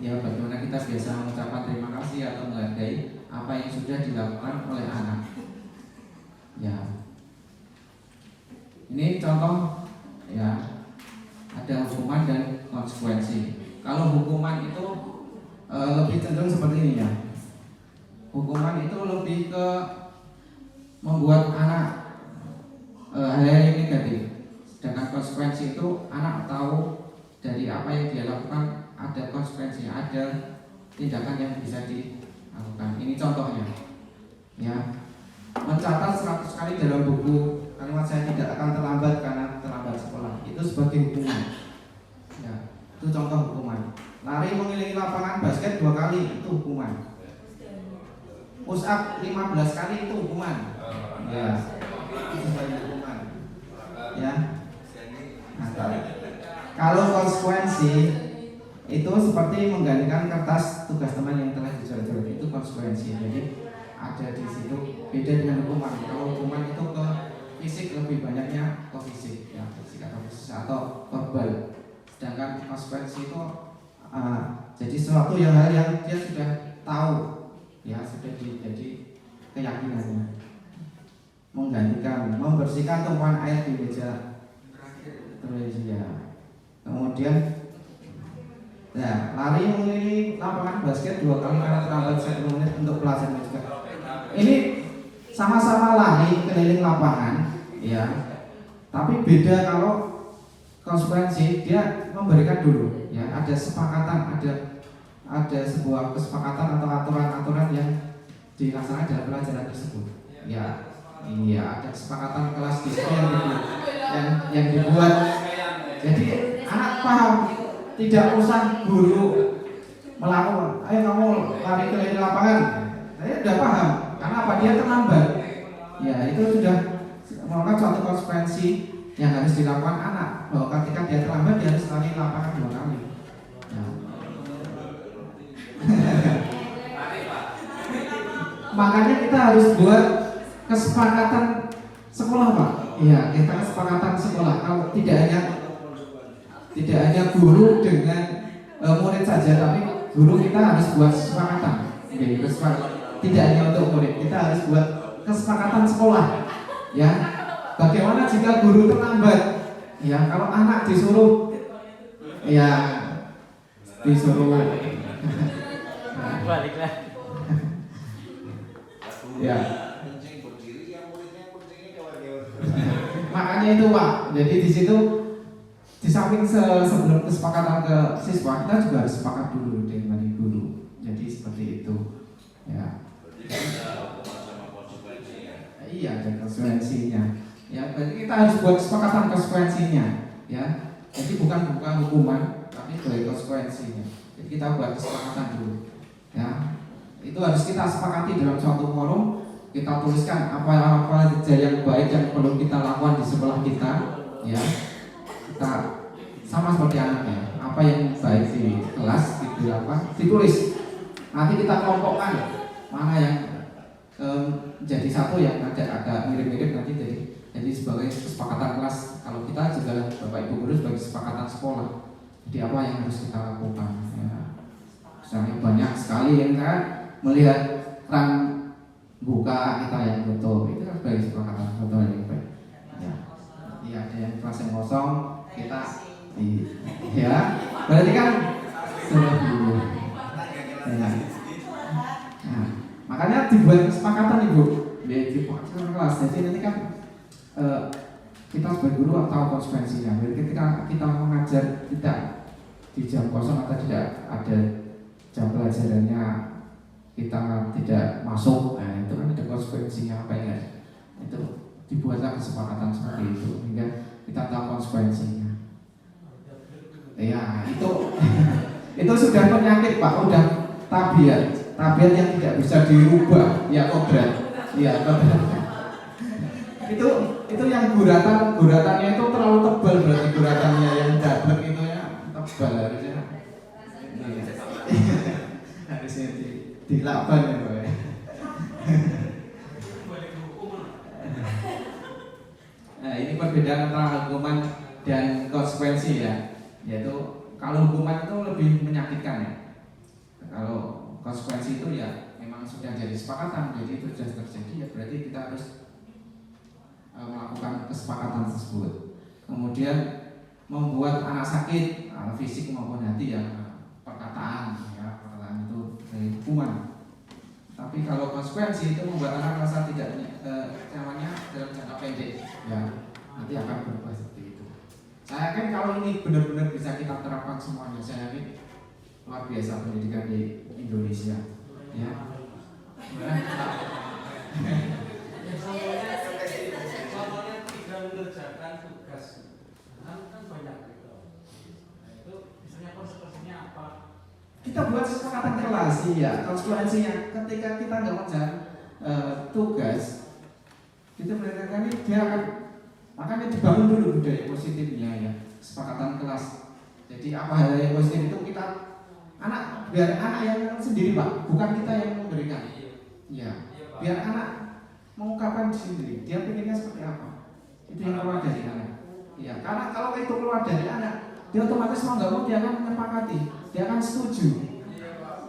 Ya, bagaimana kita biasa mengucapkan terima kasih atau menghargai apa yang sudah dilakukan oleh anak. Ya, ini contoh ya, ada hukuman dan konsekuensi. Kalau hukuman itu lebih cenderung seperti ini ya. Hukuman itu lebih ke membuat anak hal yang negatif. Sedangkan konsekuensi itu anak tahu dari apa yang dia lakukan ada konsekuensi, ada tindakan yang bisa dilakukan. Ini contohnya. Ya. Mencatat 100 kali dalam buku kalimat saya tidak akan terlambat karena terlambat sekolah. Itu sebagai hukuman. Ya, itu contoh hukuman. Lari mengelilingi lapangan basket 2 kali itu hukuman. Push up 15 kali itu hukuman. Ya, itu sebagai hukuman. Ya. Nah, kalau konsekuensi itu seperti menggantikan kertas tugas teman yang telah dicoret-coret, itu konsekuensi. Jadi ada di situ beda dengan hukuman. Kalau hukuman itu ke fisik, lebih banyaknya ke fisik, ya fisik atau fisik atau verbal. Sedangkan konsekuensi itu jadi sesuatu hal yang dia sudah tahu, ya sudah jadi keyakinannya. Menggantikan, membersihkan tumpuan air di meja terus ya. Kemudian ya, lari mengelilingi lapangan basket 2 kali karena terlambat 1 menit untuk pelajaran juga. Ini sama-sama lari keliling lapangan, ya. Tapi beda kalau konsekuensi dia memberikan dulu, ya. Ada sepakatan, ada sebuah kesepakatan atau aturan-aturan yang dilaksanakan dalam pelajaran tersebut. Ya, iya ada kesepakatan kelas diskusi yang dibuat. Jadi anak paham. Tidak usah guru melakukan, ayo kamu lari keliling lapangan. Saya sudah paham, karena apa? Dia terlambat. Ya, itu sudah merupakan suatu konsekuensi yang harus dilakukan anak. Bahwa ketika dia terlambat, dia harus lari lapangan 2 kali. Ya. Makanya kita harus buat kesepakatan sekolah, Pak. Iya, kita kesepakatan sekolah. Kalau tidak hanya guru dengan murid saja, tapi guru kita harus buat kesepakatan. Jadi tidak hanya untuk murid, kita harus buat kesepakatan sekolah. Ya, bagaimana jika guru terlambat? Ya, kalau anak disuruh, ya disuruh. Baliklah. Ya. Makanya itu Pak. Jadi di situ di samping sebelum kesepakatan ke siswa, kita juga harus sepakat dulu dengan guru. Jadi seperti itu, ya. Iya, ada konsekuensinya. Ya, berarti kita harus buat kesepakatan konsekuensinya, ya. Jadi bukan hukuman, tapi sebagai konsekuensinya. Jadi kita buat kesepakatan dulu, ya. Itu harus kita sepakati dalam suatu forum. Kita tuliskan apa saja yang baik yang perlu kita lakukan di sebelah kita, ya. Kita sama seperti anaknya, apa yang baik di kelas ditulis. Nanti kita kelompokkan mana yang jadi satu, yang agak mirip-mirip nanti jadi sebagai kesepakatan kelas. Kalau kita juga Bapak Ibu guru sebagai kesepakatan sekolah. Jadi apa yang harus kita lakukan, ya. Misalnya banyak sekali yang kan melihat keran buka kita yang betul, itu kan sebagai kesepakatan betul yang baik, ya. Jadi ada yang kelas yang kosong kita ya berarti kan sudah dulu, ya. Nah, makanya dibuat kesepakatan Ibu di kelas. Jadi nanti kan kita sebagai guru tahu konsekuensinya. Jadi ketika kita mengajar kita di jam kosong atau tidak ada jam pelajarannya, kita tidak masuk, nah itu kan ada konsekuensinya apa ya? Itu dibuatlah kesepakatan seperti itu hingga kita tahu konsekuensinya. Ya itu sudah penyakit Pak, udah tabiat yang tidak bisa dirubah, ya kodrat, ya kodrat. Itu yang guratannya itu terlalu tebal, berarti guratannya yang dablek itu ya tebal harusnya. Harusnya dilaban ya Pak. Nah, ini perbedaan antara hukuman dan konsekuensi, ya. Yaitu kalau hukuman itu lebih menyakitkan, ya. Kalau konsekuensi itu ya memang sudah jadi kesepakatan, jadi itu sudah terjadi, ya berarti kita harus melakukan kesepakatan tersebut. Kemudian membuat anak sakit, fisik maupun hati, ya perkataan itu dari hukuman. Tapi kalau konsekuensi itu membuat anak merasa tidak nyamannya dalam jangka pendek, ya nanti akan berubah seperti itu. Saya yakin kalau ini benar-benar bisa kita terapkan semuanya, saya yakin luar biasa pendidikan di Indonesia, ya. Mengerjakan tugas kan banyak gitu. Nah, itu misalnya konsekuensinya apa? Kita buat kesepakatan kelas, ya. Konsekuensinya ketika kita nggak mengerjakan tugas, kita berarti dia akan makanya dibangun dulu budaya positifnya, ya. Kesepakatan kelas. Jadi apa hal yang positif itu kita biar anak yang sendiri Pak, bukan kita yang memberikan. Ya, biar anak mengungkapkan sendiri, dia pengennya seperti apa. Itu yang keluar dari anak. Ya, karena kalau itu keluar dari anak, dia otomatis mau nggak mau dia akan menyepakati, dia akan setuju.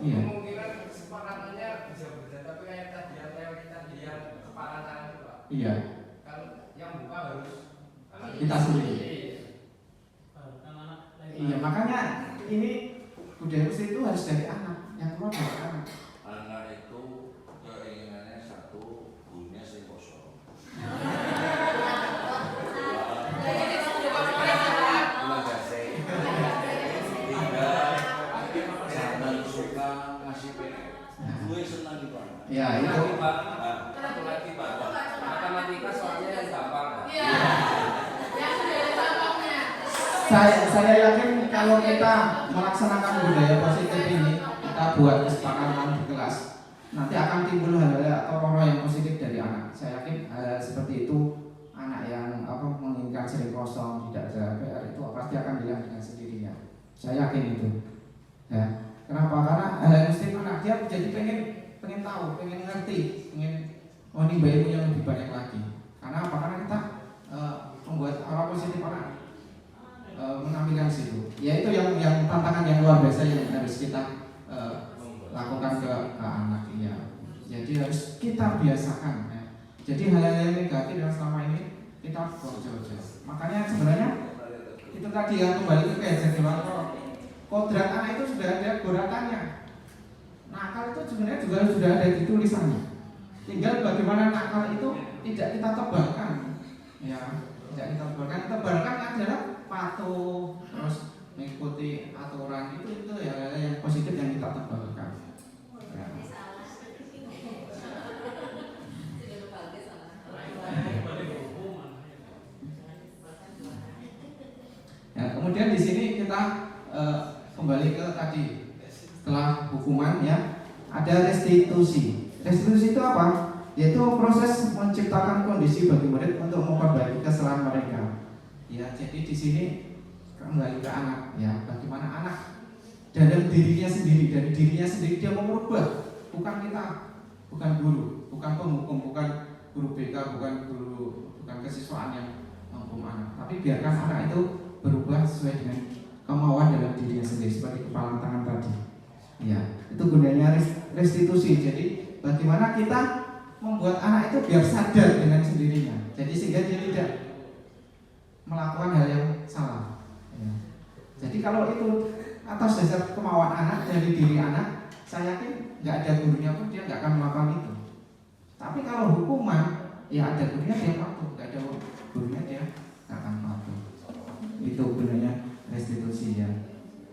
Iya. Kemungkinan kesepakatannya bisa berbeda, tapi kayak tadi apa yang kita lihat kesepakatan itu Pak. Iya. Kalau yang buka harus Kita sendiri. Iya, makanya ini budaya muslim itu harus dari anak, yang keluar dari anak. Anak itu keinginannya satu, gurunya sing kosong. Jangan suka ngasih PR. Gue senang di mana? Ya, itu. Satu lagi Pak. Matematika soalnya yang gampang. Saya yakin kalau kita melaksanakan budaya positif ini, kita buat kesepakatan di kelas, nanti akan timbul hal-hal atau roh yang positif dari anak. Saya yakin seperti itu, anak yang menginginkan sering kosong, tidak ada PR itu pasti akan hilang dengan sendirinya. Saya yakin itu. Ya. Kenapa? Karena mesti anak dia jadi pengen tahu, pengen ngerti, pengen menimba ilmu yang lebih banyak lagi. Karena apa? Karena kita membuat orang positif anak. Menampilkan situ, ya itu yang tantangan yang luar biasa yang harus kita lakukan ke anak, ya. Jadi harus kita biasakan, ya. Jadi hal-hal yang negatif yang selama ini kita jauh-jauh. Makanya sebenarnya itu tadi yang kembali ke kehidupan kodrat anak itu sudah ada goratannya. Nakal itu sebenarnya juga sudah ada di tulisannya. Tinggal bagaimana nakal itu tidak kita tebalkan, ya. Tidak kita tebalkan adalah patuh terus mengikuti aturan itu ya yang positif yang kita tebalkan. Ya. Ya, kemudian di sini kita kembali ke tadi setelah hukuman ya ada restitusi. Restitusi itu apa? Yaitu proses menciptakan kondisi bagi murid untuk memperbaiki kesalahan mereka. Ya, jadi di sini kembali ke anak ya, bagaimana anak dari dirinya sendiri, dia mau merubah, bukan kita, bukan guru, bukan penghukum, bukan guru BK, bukan kesiswaan yang menghukum anak, tapi biarkan anak itu berubah sesuai dengan kemauan dalam dirinya sendiri seperti kepala tangan tadi. Ya, itu gunanya restitusi. Jadi bagaimana kita membuat anak itu biar sadar dengan sendirinya. Jadi sehingga dia tidak melakukan hal yang salah. Ya. Jadi kalau itu atas dasar kemauan anak dari diri anak, saya yakin nggak ada gurunya pun dia nggak akan melakukan itu. Tapi kalau hukuman, ya ada gurunya dia patuh, nggak ada gurunya dia nggak akan patuh. Itu gunanya restitusi ya.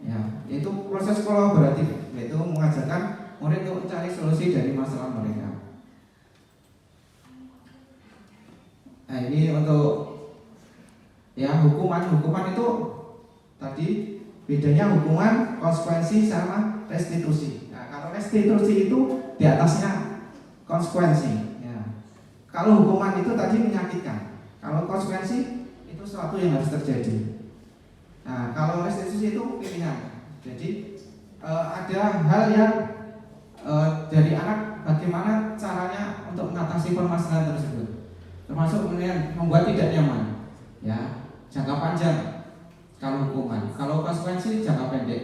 Ya, itu proses kolaboratif, yaitu mengajarkan murid untuk mencari solusi dari masalah mereka. Nah ini untuk ya hukuman itu tadi bedanya hukuman, konsekuensi sama restitusi. Nah kalau restitusi itu di atasnya konsekuensi. Ya. Kalau hukuman itu tadi menyakitkan, kalau konsekuensi itu sesuatu yang harus terjadi. Nah kalau restitusi itu pilihan. Jadi ada hal yang dari anak bagaimana caranya untuk mengatasi permasalahan tersebut. Termasuk kemudian membuat tidak nyaman, ya jangka panjang kalau hukuman, kalau konsekuensi jangka pendek.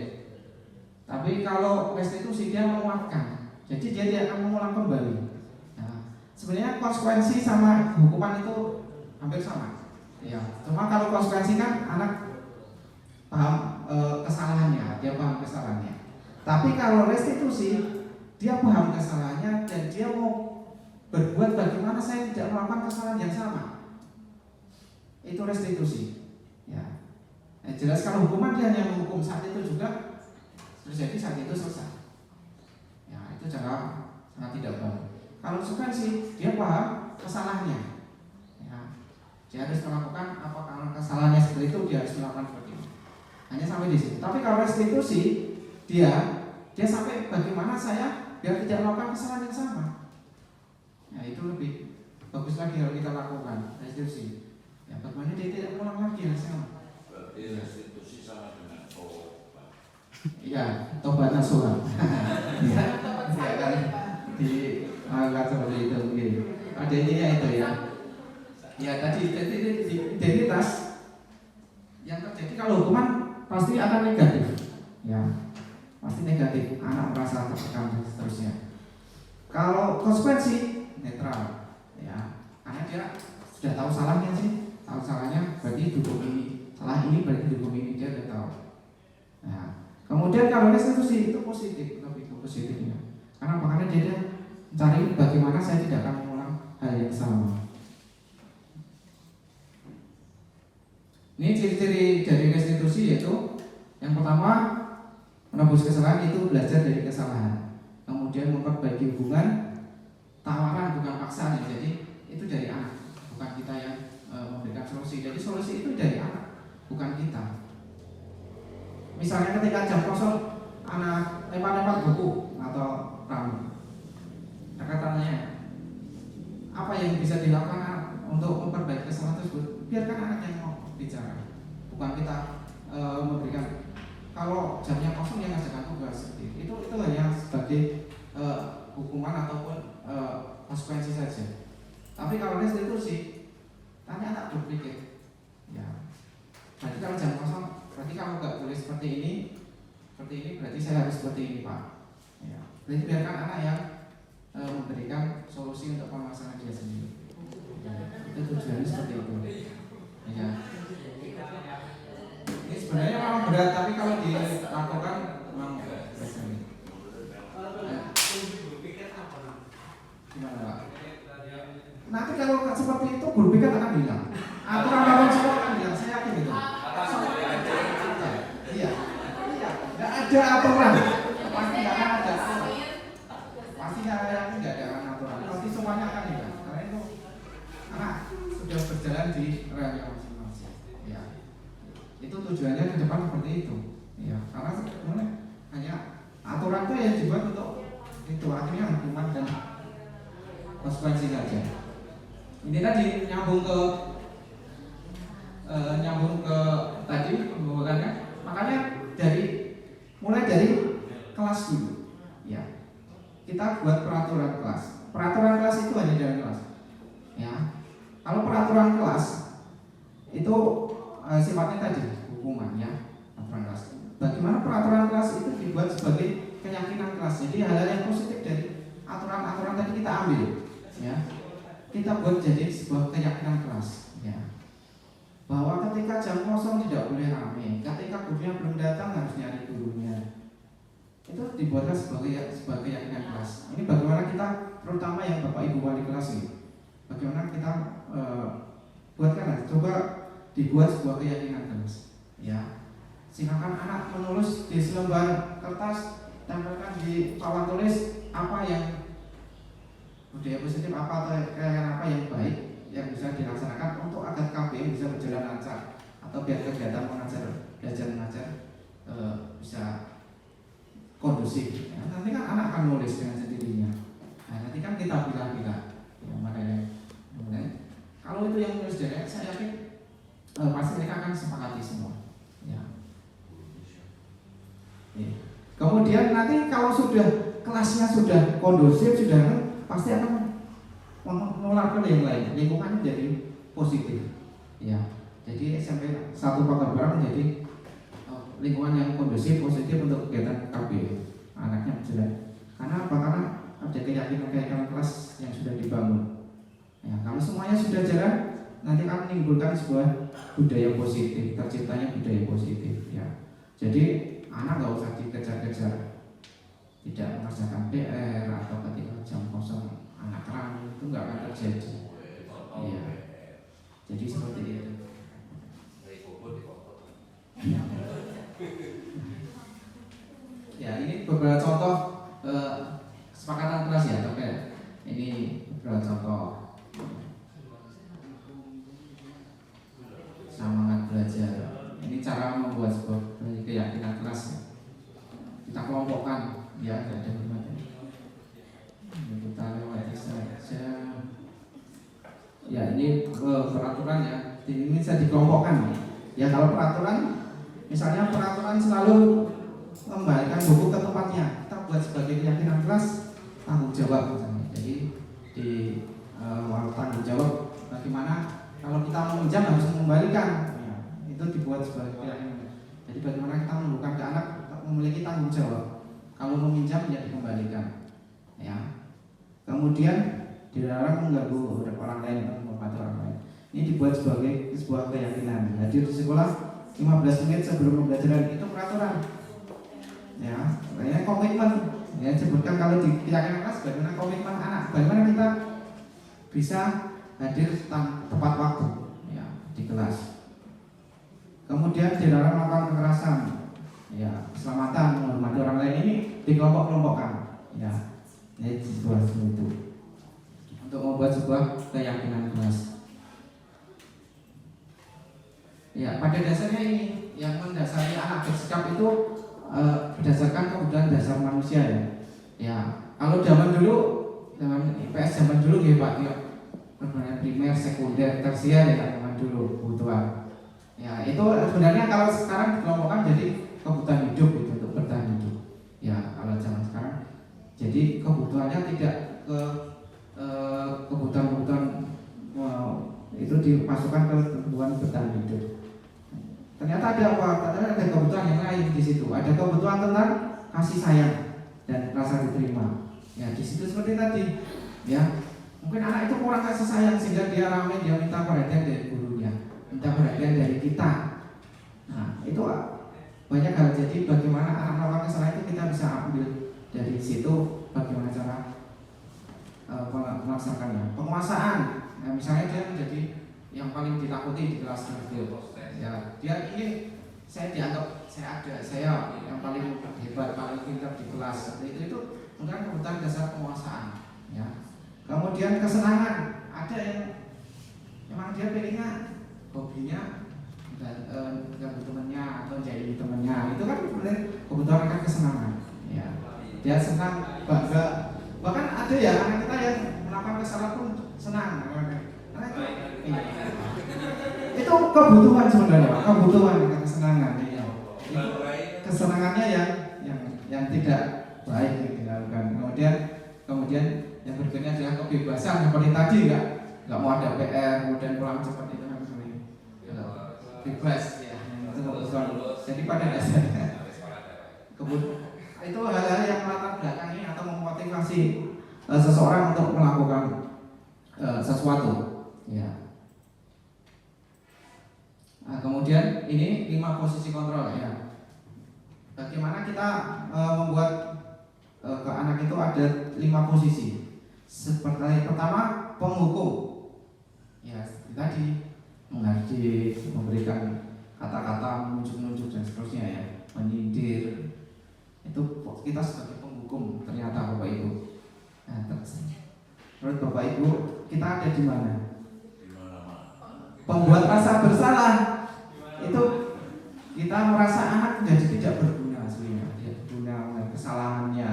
Tapi kalau restitusi dia menguatkan, jadi dia tidak akan mengulang kembali. Nah, sebenarnya konsekuensi sama hukuman itu hampir sama, ya. Cuma kalau konsekuensi kan anak paham kesalahannya, dia paham kesalahannya. Tapi kalau restitusi dia paham kesalahannya dan dia mau berbuat bagaimana saya tidak melakukan kesalahan yang sama. Itu restitusi. Ya. Jelas kalau hukuman dia hanya menghukum saat itu juga terjadi saat itu selesai. Ya, itu cara sangat tidak baik. Kalau konsekuensi dia paham kesalahannya. Ya. Dia harus melakukan apa karena kesalahannya seperti itu dia harus melakukan seperti itu. Hanya sampai di situ. Tapi kalau restitusi dia sampai bagaimana saya biar tidak melakukan kesalahan yang sama. Nah itu lebih bagus lagi kalau kita lakukan restitusi. Ya bagaimana dia tidak mengulang lagi yang sama. Berarti restitusi sama dengan tobat. Iya, tobat nasuha. Iya, kan di angkat seperti itu. Gitu. Ada ininya itu ya. Ya tadi identitas yang terjadi kalau hukuman pasti akan negatif. Ya, pasti negatif. Anak merasa tertekan dan seterusnya. Kalau konsekuensi netral, ya, karena dia sudah tahu salahnya sih, tahu salahnya berarti dukung ini, salah ini berarti dukung ini, dia sudah tahu. Nah, kemudian kalau restitusi itu positif, lebih ke positifnya, karena dia mencari bagaimana saya tidak akan mengulang hal yang sama. Ini ciri-ciri dari restitusi yaitu yang pertama menebus kesalahan itu belajar dari kesalahan, kemudian memperbaiki hubungan. Tawaran bukan paksaan ya, jadi itu dari anak, bukan kita yang memberikan solusi. Jadi solusi itu dari anak, bukan kita. Misalnya ketika jam kosong anak lempar-lempar buku atau ramu, tanya apa yang bisa dilakukan anak untuk memperbaiki kesalahan tersebut. Biarkan anak yang mau bicara, bukan kita memberikan. Kalau jamnya kosong yang ngajarkan tugas, itu hanya sebagai hukuman ataupun konsekuensi saja. Tapi kalau restitusi, tanya anak berpikir. Ya, berarti kalau jam kosong, berarti kamu nggak boleh seperti ini, berarti saya harus seperti ini Pak. Ya, berarti biarkan anak yang memberikan solusi untuk permasalahan dia sendiri. Ya, itu tujuannya seperti itu. Ya. Ini sebenarnya memang berat, tapi kalau dilakukan memang berat. Gimana Pak? Nanti kalau seperti itu guru BK akan bilang, aturan semua akan bilang, saya yakin itu. berjalan di relnya masing-masing. Ya, itu tujuannya ke depan seperti itu. Ya, karena sebenarnya hanya aturan itu ya dibuat untuk itu, akhirnya hukuman dan konsekuensi saja. Ini tadi nyambung ke tadi pembawaannya. Makanya mulai dari kelas dulu. Ya, kita buat peraturan kelas. Peraturan kelas itu hanya dari kelas. Ya, kalau peraturan kelas itu sifatnya tadi hukuman ya, peraturan kelas. Bagaimana peraturan kelas itu dibuat sebagai keyakinan kelas. Jadi hal-hal yang positif dari aturan-aturan tadi kita ambil, ya. Kita buat jadi sebuah keyakinan kelas, ya. Bahwa ketika jam kosong tidak boleh ramai, ketika gurunya belum datang harus nyari gurunya. Itu dibuatlah sebagai keyakinan kelas. Ini bagaimana kita, terutama yang Bapak Ibu wali kelas ini, bagaimana kita buatkan, coba dibuat sebuah keyakinan kelas, ya. Silakan anak menulis di selembar kertas, tempelkan di papan tulis apa yang budaya positif, apa yang baik yang bisa dilaksanakan untuk agar KBM bisa berjalan lancar atau biar kegiatan belajar mengajar bisa kondusif. Ya, nanti kan anak akan nulis dengan sendirinya. Nah, nanti kan kita pilih-pilih. Ya, makanya kalau itu yang nulis dari saya yakin pasti mereka akan sepakati semua. Ya. Kemudian nanti kalau sudah kelasnya sudah kondusif, sudah pasti akan menular ke yang lain, lingkungan jadi positif. Ya, jadi SMP 1 Pagarbaran menjadi lingkungan yang kondusif, positif untuk kegiatan KB. Anaknya berjalan. Karena apa? Karena ada keyakinan kelas yang sudah dibangun. Ya, kalau semuanya sudah jalan, nanti akan menimbulkan sebuah budaya positif, terciptanya budaya positif. Ya, jadi anak nggak usah dikejar-kejar, tidak mengerjakan PR atau ketika jam kosong anak ramai, itu nggak akan terjadi. Iya, jadi seperti itu. Ya, ini beberapa contoh kesepakatan kelas ya, tapi ini beberapa contoh semangat belajar. Ini cara membuat sebuah keyakinan kelas ya. Kita kelompokkan ya, ada berbagai. Kita lewati saja. Ya, ini peraturan ya. Ini bisa dikelompokkan. Ya, kalau peraturan, misalnya peraturan selalu mengembalikan buku ke tempatnya, kita buat sebagai keyakinan kelas tanggung jawab misalnya. Jadi di tanggung jawab bagaimana kalau kita meminjam harus mengembalikan. Itu dibuat sebagai keyakinan. Jadi bagaimana kita menunjukkan ke anak memiliki tanggung jawab. Kalau meminjam ya dikembalikan. Ya. Kemudian dilarang mengganggu orang lain atau membantu orang lain. Ini dibuat sebagai sebuah keyakinan. Hadir di sekolah 15 menit sebelum pembelajaran, itu peraturan. Ya, ini komitmen. Ya, sebutkan kalau di keyakinan kelas bagaimana komitmen anak, bagaimana kita bisa hadir tepat waktu ya di kelas. Kemudian dilarang melakukan kekerasan, ya, keselamatan, menghormati orang lain, ini dikelompok-kelompokkan, ya, ini sebuah itu untuk membuat sebuah keyakinan kelas. Ya, pada dasarnya ini yang mendasari anak bersikap itu berdasarkan kebutuhan dasar manusia ya. Ya, kalau zaman dulu, zaman IPS zaman dulu ya Pak, ya, primer, sekunder, tersier ya zaman dulu kebutuhan. Ya, itu sebenarnya kalau sekarang dikelompokkan jadi kebutuhan hidup itu untuk bertahan hidup. Ya, kalau zaman sekarang jadi kebutuhannya tidak ke kebutuhan-kebutuhan itu dimasukkan ke kebutuhan bertahan hidup. Ternyata ada apa? Ternyata ada kebutuhan yang lain di situ. Ada kebutuhan tentang kasih sayang dan rasa diterima. Ya, di situ seperti tadi. Ya, mungkin anak itu kurang kasih sayang sehingga dia ramai, dia minta perhatian dari gurunya, minta perhatian dari kita. Nah, itu banyak hal. Jadi bagaimana anak melakukan kesalahan itu kita bisa ambil dari situ. Bagaimana cara melaksanakannya. Penguasaan. Nah, misalnya dia menjadi yang paling ditakuti di kelas tersebut. Ya, dia ingin saya dianggap saya yang paling hebat, paling pintar di kelas. Itu bukan kebutuhan dasar penguasaan. Ya. Kemudian kesenangan, ada yang memang dia pengennya hobinya ganggu temennya atau jadi temennya, itu kan sebenarnya kebutuhan akan kesenangan. Ya, dia senang, bangga. Bahkan ada ya anak kita yang melakukan kesalahan pun senang. Karena itu kebutuhan sebenarnya, kebutuhan kesenangan. Ya. Itu kesenangannya yang tidak baik yang dilakukan. Kemudian yang berikutnya adalah kebebasan seperti tadi, nggak mau ada PR, kemudian pulang cepat itu kan bebas ya, itu kebutuhan. Jadi pada dasarnya itu hal-hal yang melatar belakangi atau memotivasi seseorang untuk melakukan sesuatu ya. Nah, kemudian ini 5 posisi kontrol ya. Bagaimana kita membuat ke anak itu ada 5 posisi. Seperti pertama, penghukum ya, tadi menghardik, memberikan kata-kata, menunjuk-nunjuk dan seterusnya ya, menyindir. Itu kita sebagai penghukum ternyata Bapak Ibu. Nah, menurut Bapak Ibu, kita ada di mana? Pembuat rasa bersalah. Itu kita merasa anak menjadi tidak berguna sebenarnya, tidak berguna, kesalahannya,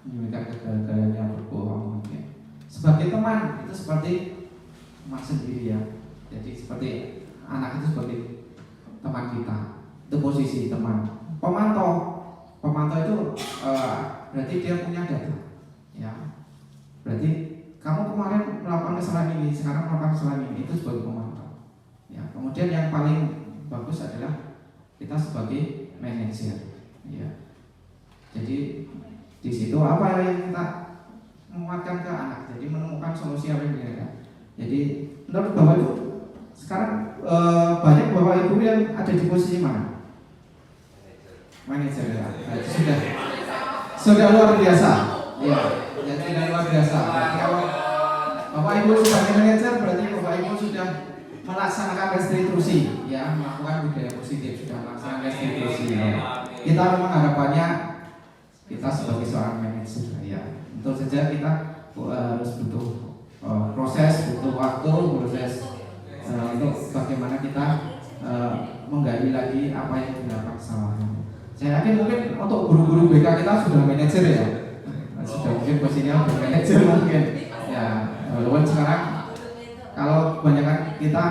menyebabkan kegagalannya, berbohong. Ya. Sebagai teman itu seperti teman sendiri ya. Jadi seperti anak itu sebagai teman kita, itu posisi teman. Pemantau itu berarti dia punya data, ya. Berarti kamu kemarin melakukan kesalahan ini, sekarang melakukan kesalahan ini, itu sebagai pemantau. Ya. Kemudian yang paling bagus adalah kita sebagai manajer, ya. Jadi di situ apa yang kita menguatkan ke anak, jadi menemukan solusi apa yang mereka. Jadi menurut Bapak Ibu sekarang banyak Bapak Ibu yang ada di posisi mana? Manajer ya. Sudah luar biasa. Ya, sudah luar biasa. Kalau Bapak Ibu sebagai manajer berarti Bapak Ibu sudah melaksanakan restitusi, ya, melakukan budaya positif, sudah melaksanakan restitusi. Ya. Kita memang harapannya kita sebagai seorang manajer, ya. Tentu saja kita harus butuh proses, butuh waktu, proses untuk bagaimana kita menggali lagi apa yang dilakukan kesalahan. Saya yakin mungkin untuk guru-guru BK kita sudah manajer ya, sudah mungkin posisinya sudah manajer mungkin. Ya, walaupun sekarang kalau kebanyakan kita,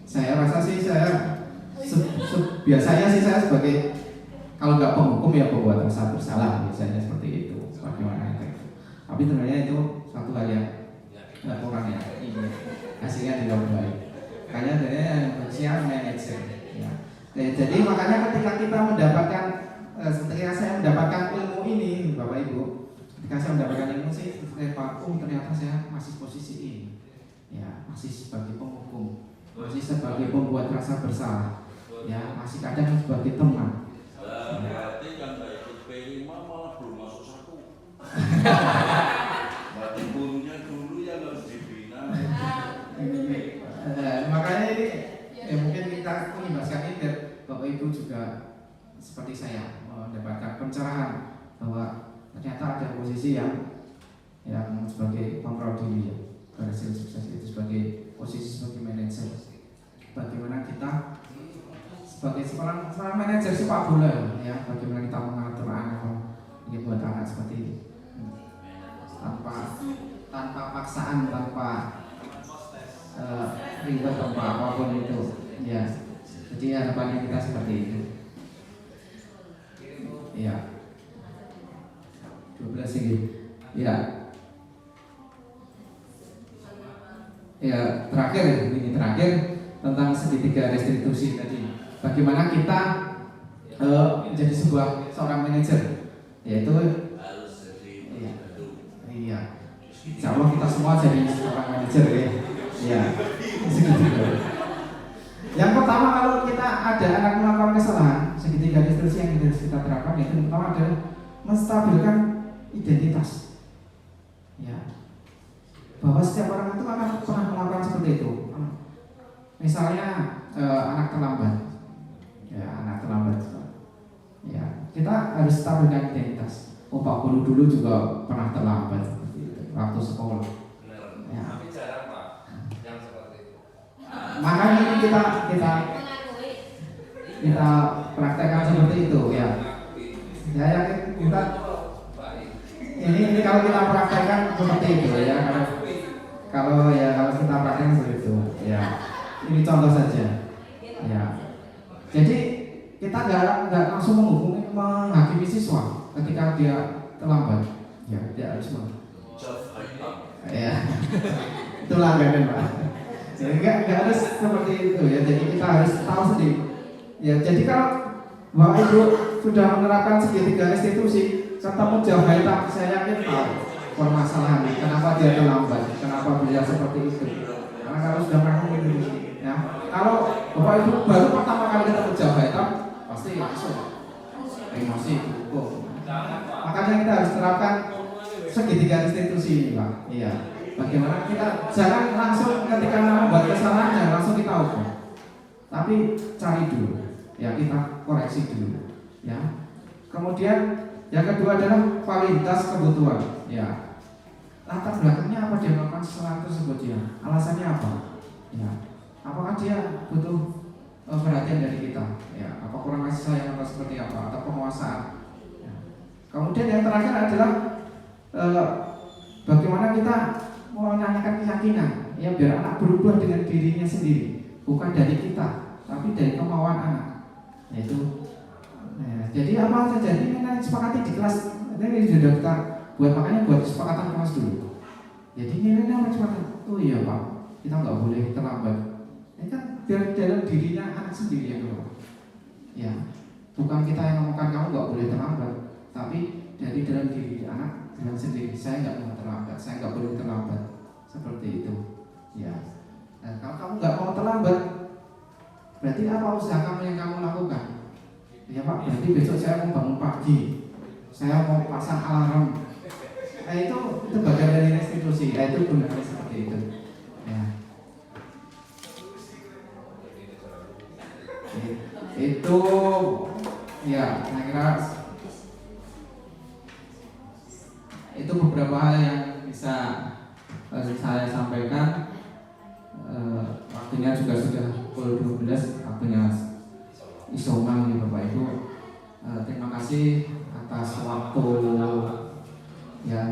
saya rasa sih biasanya sih saya sebagai kalau nggak penghukum ya pembuat rasa bersalah biasanya seperti itu. Bagaimana itu? Tapi sebenarnya itu satu hal yang nggak kurang ya. Hasilnya tidak baik. Makanya dari yang manajer. Ya. Jadi makanya ketika kita mendapatkan, ketika saya mendapatkan ilmu ini, Bapak Ibu, ketika saya mendapatkan ilmu sih, ternyata saya masih posisi ini, ya, masih sebagai penghukum, masih sebagai pembuat rasa bersalah, ya, masih kadang sebagai teman. Berarti yang nggak ikut P5 malah belum masuk 1. Berarti gurunya dulu yang harus dibina. Makanya ini ya mungkin kita mengimbaskan ini biar Bapak Ibu juga seperti saya mendapatkan pencerahan bahwa ternyata ada posisi yang sebagai kontrol diri ya, berhasil sukses itu sebagai posisi sebagai manajer. Bagaimana kita sebagai seorang manajer sepak bola ya, bagaimana kita mengatur anak ini buat anak seperti ini tanpa paksaan, tanpa ribet tanpa apapun itu ya. Jadi harapannya kita seperti itu ya. 12 ini ya. Ya terakhir tentang segitiga restitusi tadi. Bagaimana kita menjadi seorang manajer, yaitu Harus jadi iya. Insya Allah kita semua jadi seorang manajer ya. Ya. Yang pertama kalau kita ada anak melakukan kesalahan, segitiga restitusi yang harus kita terapkan yaitu pertama adalah menstabilkan identitas. Ya. Bahwa setiap orang itu akan pernah melakukan seperti itu. Misalnya anak terlambat. Ya, anak terlambat. Ya, kita harus stabilkan identitas. Pak Guru dulu juga pernah terlambat seperti itu waktu sekolah. benar. Ya. Tapi jarang Pak yang seperti kita praktekkan seperti itu ya. Saya yakin kita ini kalau kita praktekkan seperti itu ya, kalau kita praktekkan seperti itu ya. Ini contoh saja ya. Jadi kita nggak langsung menghakimi siswa ketika dia terlambat ya, dia harus ya. Itulah kan Pak. Jadi nggak harus seperti itu ya. Jadi kita harus tahu sendiri ya. Jadi kalau Bapak Ibu sudah menerapkan segitiga restitusi ketemu Jawahitam, saya yakin tahu permasalahannya, kenapa dia terlambat, kenapa dia seperti itu. Karena kalau sudah melakukan ini ya, kalau Bapak Ibu baru pertama kali ketemu Jawahitam pasti langsung emosi hukum. Makanya kita harus terapkan segitiga restitusi ini Pak. Iya. Bagaimana kita jangan langsung ketika membuat kesalahan jangan langsung kita hukum, tapi cari dulu ya, kita koreksi dulu ya. Kemudian yang kedua adalah validitas kebutuhan ya. Latar belakangnya apa dia melakukan kesalahan tersebut ya, alasannya apa ya, apakah dia butuh perhatian dari kita ya, apa kurang kasih sayang atau seperti apa, atau penguasaan ya. Kemudian yang terakhir adalah bagaimana kita menanyakan keyakinan ya, biar anak berubah dengan dirinya sendiri, bukan dari kita tapi dari kemauan anak. Yaitu jadi apa saja ini kita sepakati di kelas, ini sudah kita buat, makanya buat kesepakatan kelas dulu. Jadi nilainya apa sepakatan? Oh iya Pak, kita nggak boleh terlambat. Ini kan biar dalam dirinya anak sendiri yang keluar ya, bukan kita yang ngomongkan kamu nggak boleh terlambat, tapi dari dalam diri anak dengan sendiri, saya nggak mau terlambat, saya nggak boleh terlambat, seperti itu ya. Dan kalau kamu nggak mau terlambat, berarti apa usaha kamu yang kamu lakukan ya Pak? Berarti besok saya mau bangun pagi, saya mau pasang alarm, itu bagian dari restitusi, itu gunanya seperti itu ya. Itu ya, saya kira itu beberapa hal yang bisa saya sampaikan. Waktunya juga sudah pukul 12, waktunya isoman nih Bapak Ibu. Terima kasih atas waktu yang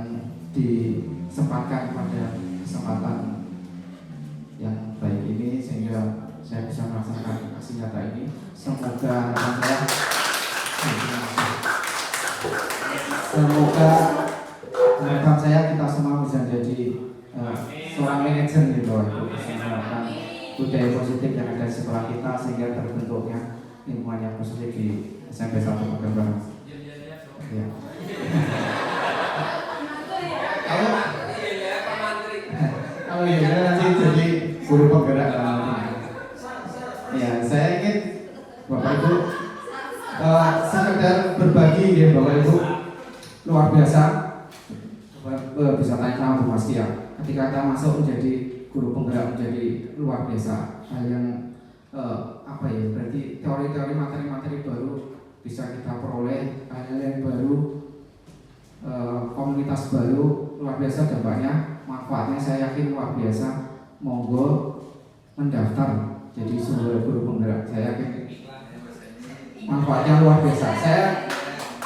disempatkan pada kesempatan yang baik ini, sehingga saya bisa merasakan aksi nyata ini. Semoga harapan saya kita semua bisa jadi seorang manajer gitu, bisa menerapkan budaya positif yang ada di sekolah kita, sehingga terbentuknya lingkungan yang positif di SMP 1 Pagerbaran. Ya. Kalau ya nanti jadi guru penggerak ya, saya ingin Bapak Ibu sekedar berbagi ya Bapak Ibu, luar biasa. Bisa tanya sama Bu Mas Kia, ketika kita masuk menjadi guru penggerak menjadi luar biasa. Hal yang berarti teori-teori materi-materi baru bisa kita peroleh, hal yang baru, komunitas baru, luar biasa dampaknya, manfaatnya saya yakin luar biasa. Monggo mendaftar jadi sebuah guru penggerak, saya yakin manfaatnya luar biasa.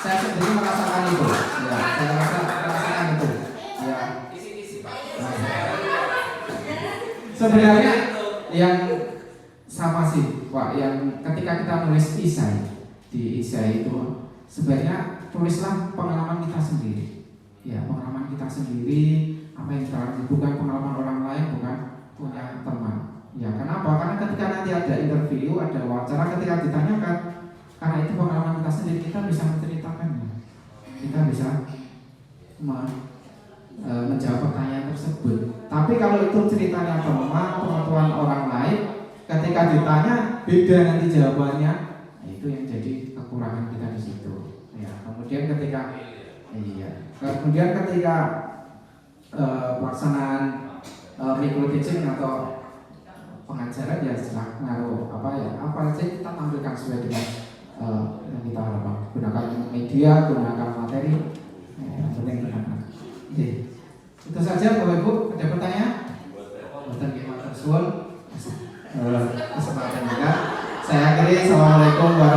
Saya sendiri merasakan itu ya, saya merasakan itu ya. Sebenarnya yang sama sih Pak, yang ketika kita nulis isai, di isai itu sebenarnya tulislah pengalaman kita sendiri ya, pengalaman kita sendiri, apa yang kita lakukan, bukan pengalaman orang lain, bukan punya teman ya. Kenapa? Karena ketika nanti ada interview, ada wawancara, ketika ditanyakan, karena itu pengalaman kita sendiri, kita bisa menceritakannya, kita bisa menjawab pertanyaan tersebut. Tapi kalau itu ceritanya teman, pengetahuan orang lain, ketika ditanya beda nanti jawabannya, itu yang jadi kekurangan kita di situ ya. Kemudian ketika pelaksanaan micro teaching atau pengajaran ya, setelah ngaruh apa aja kita tampilkan sesuai dengan yang kita harapkan. Gunakan media, gunakan materi, yang penting gunakan. Itu saja Bapak Ibu, ada pertanyaan? Buatan gimana tersebut? Kesempatan Assalamualaikum warahmatullahi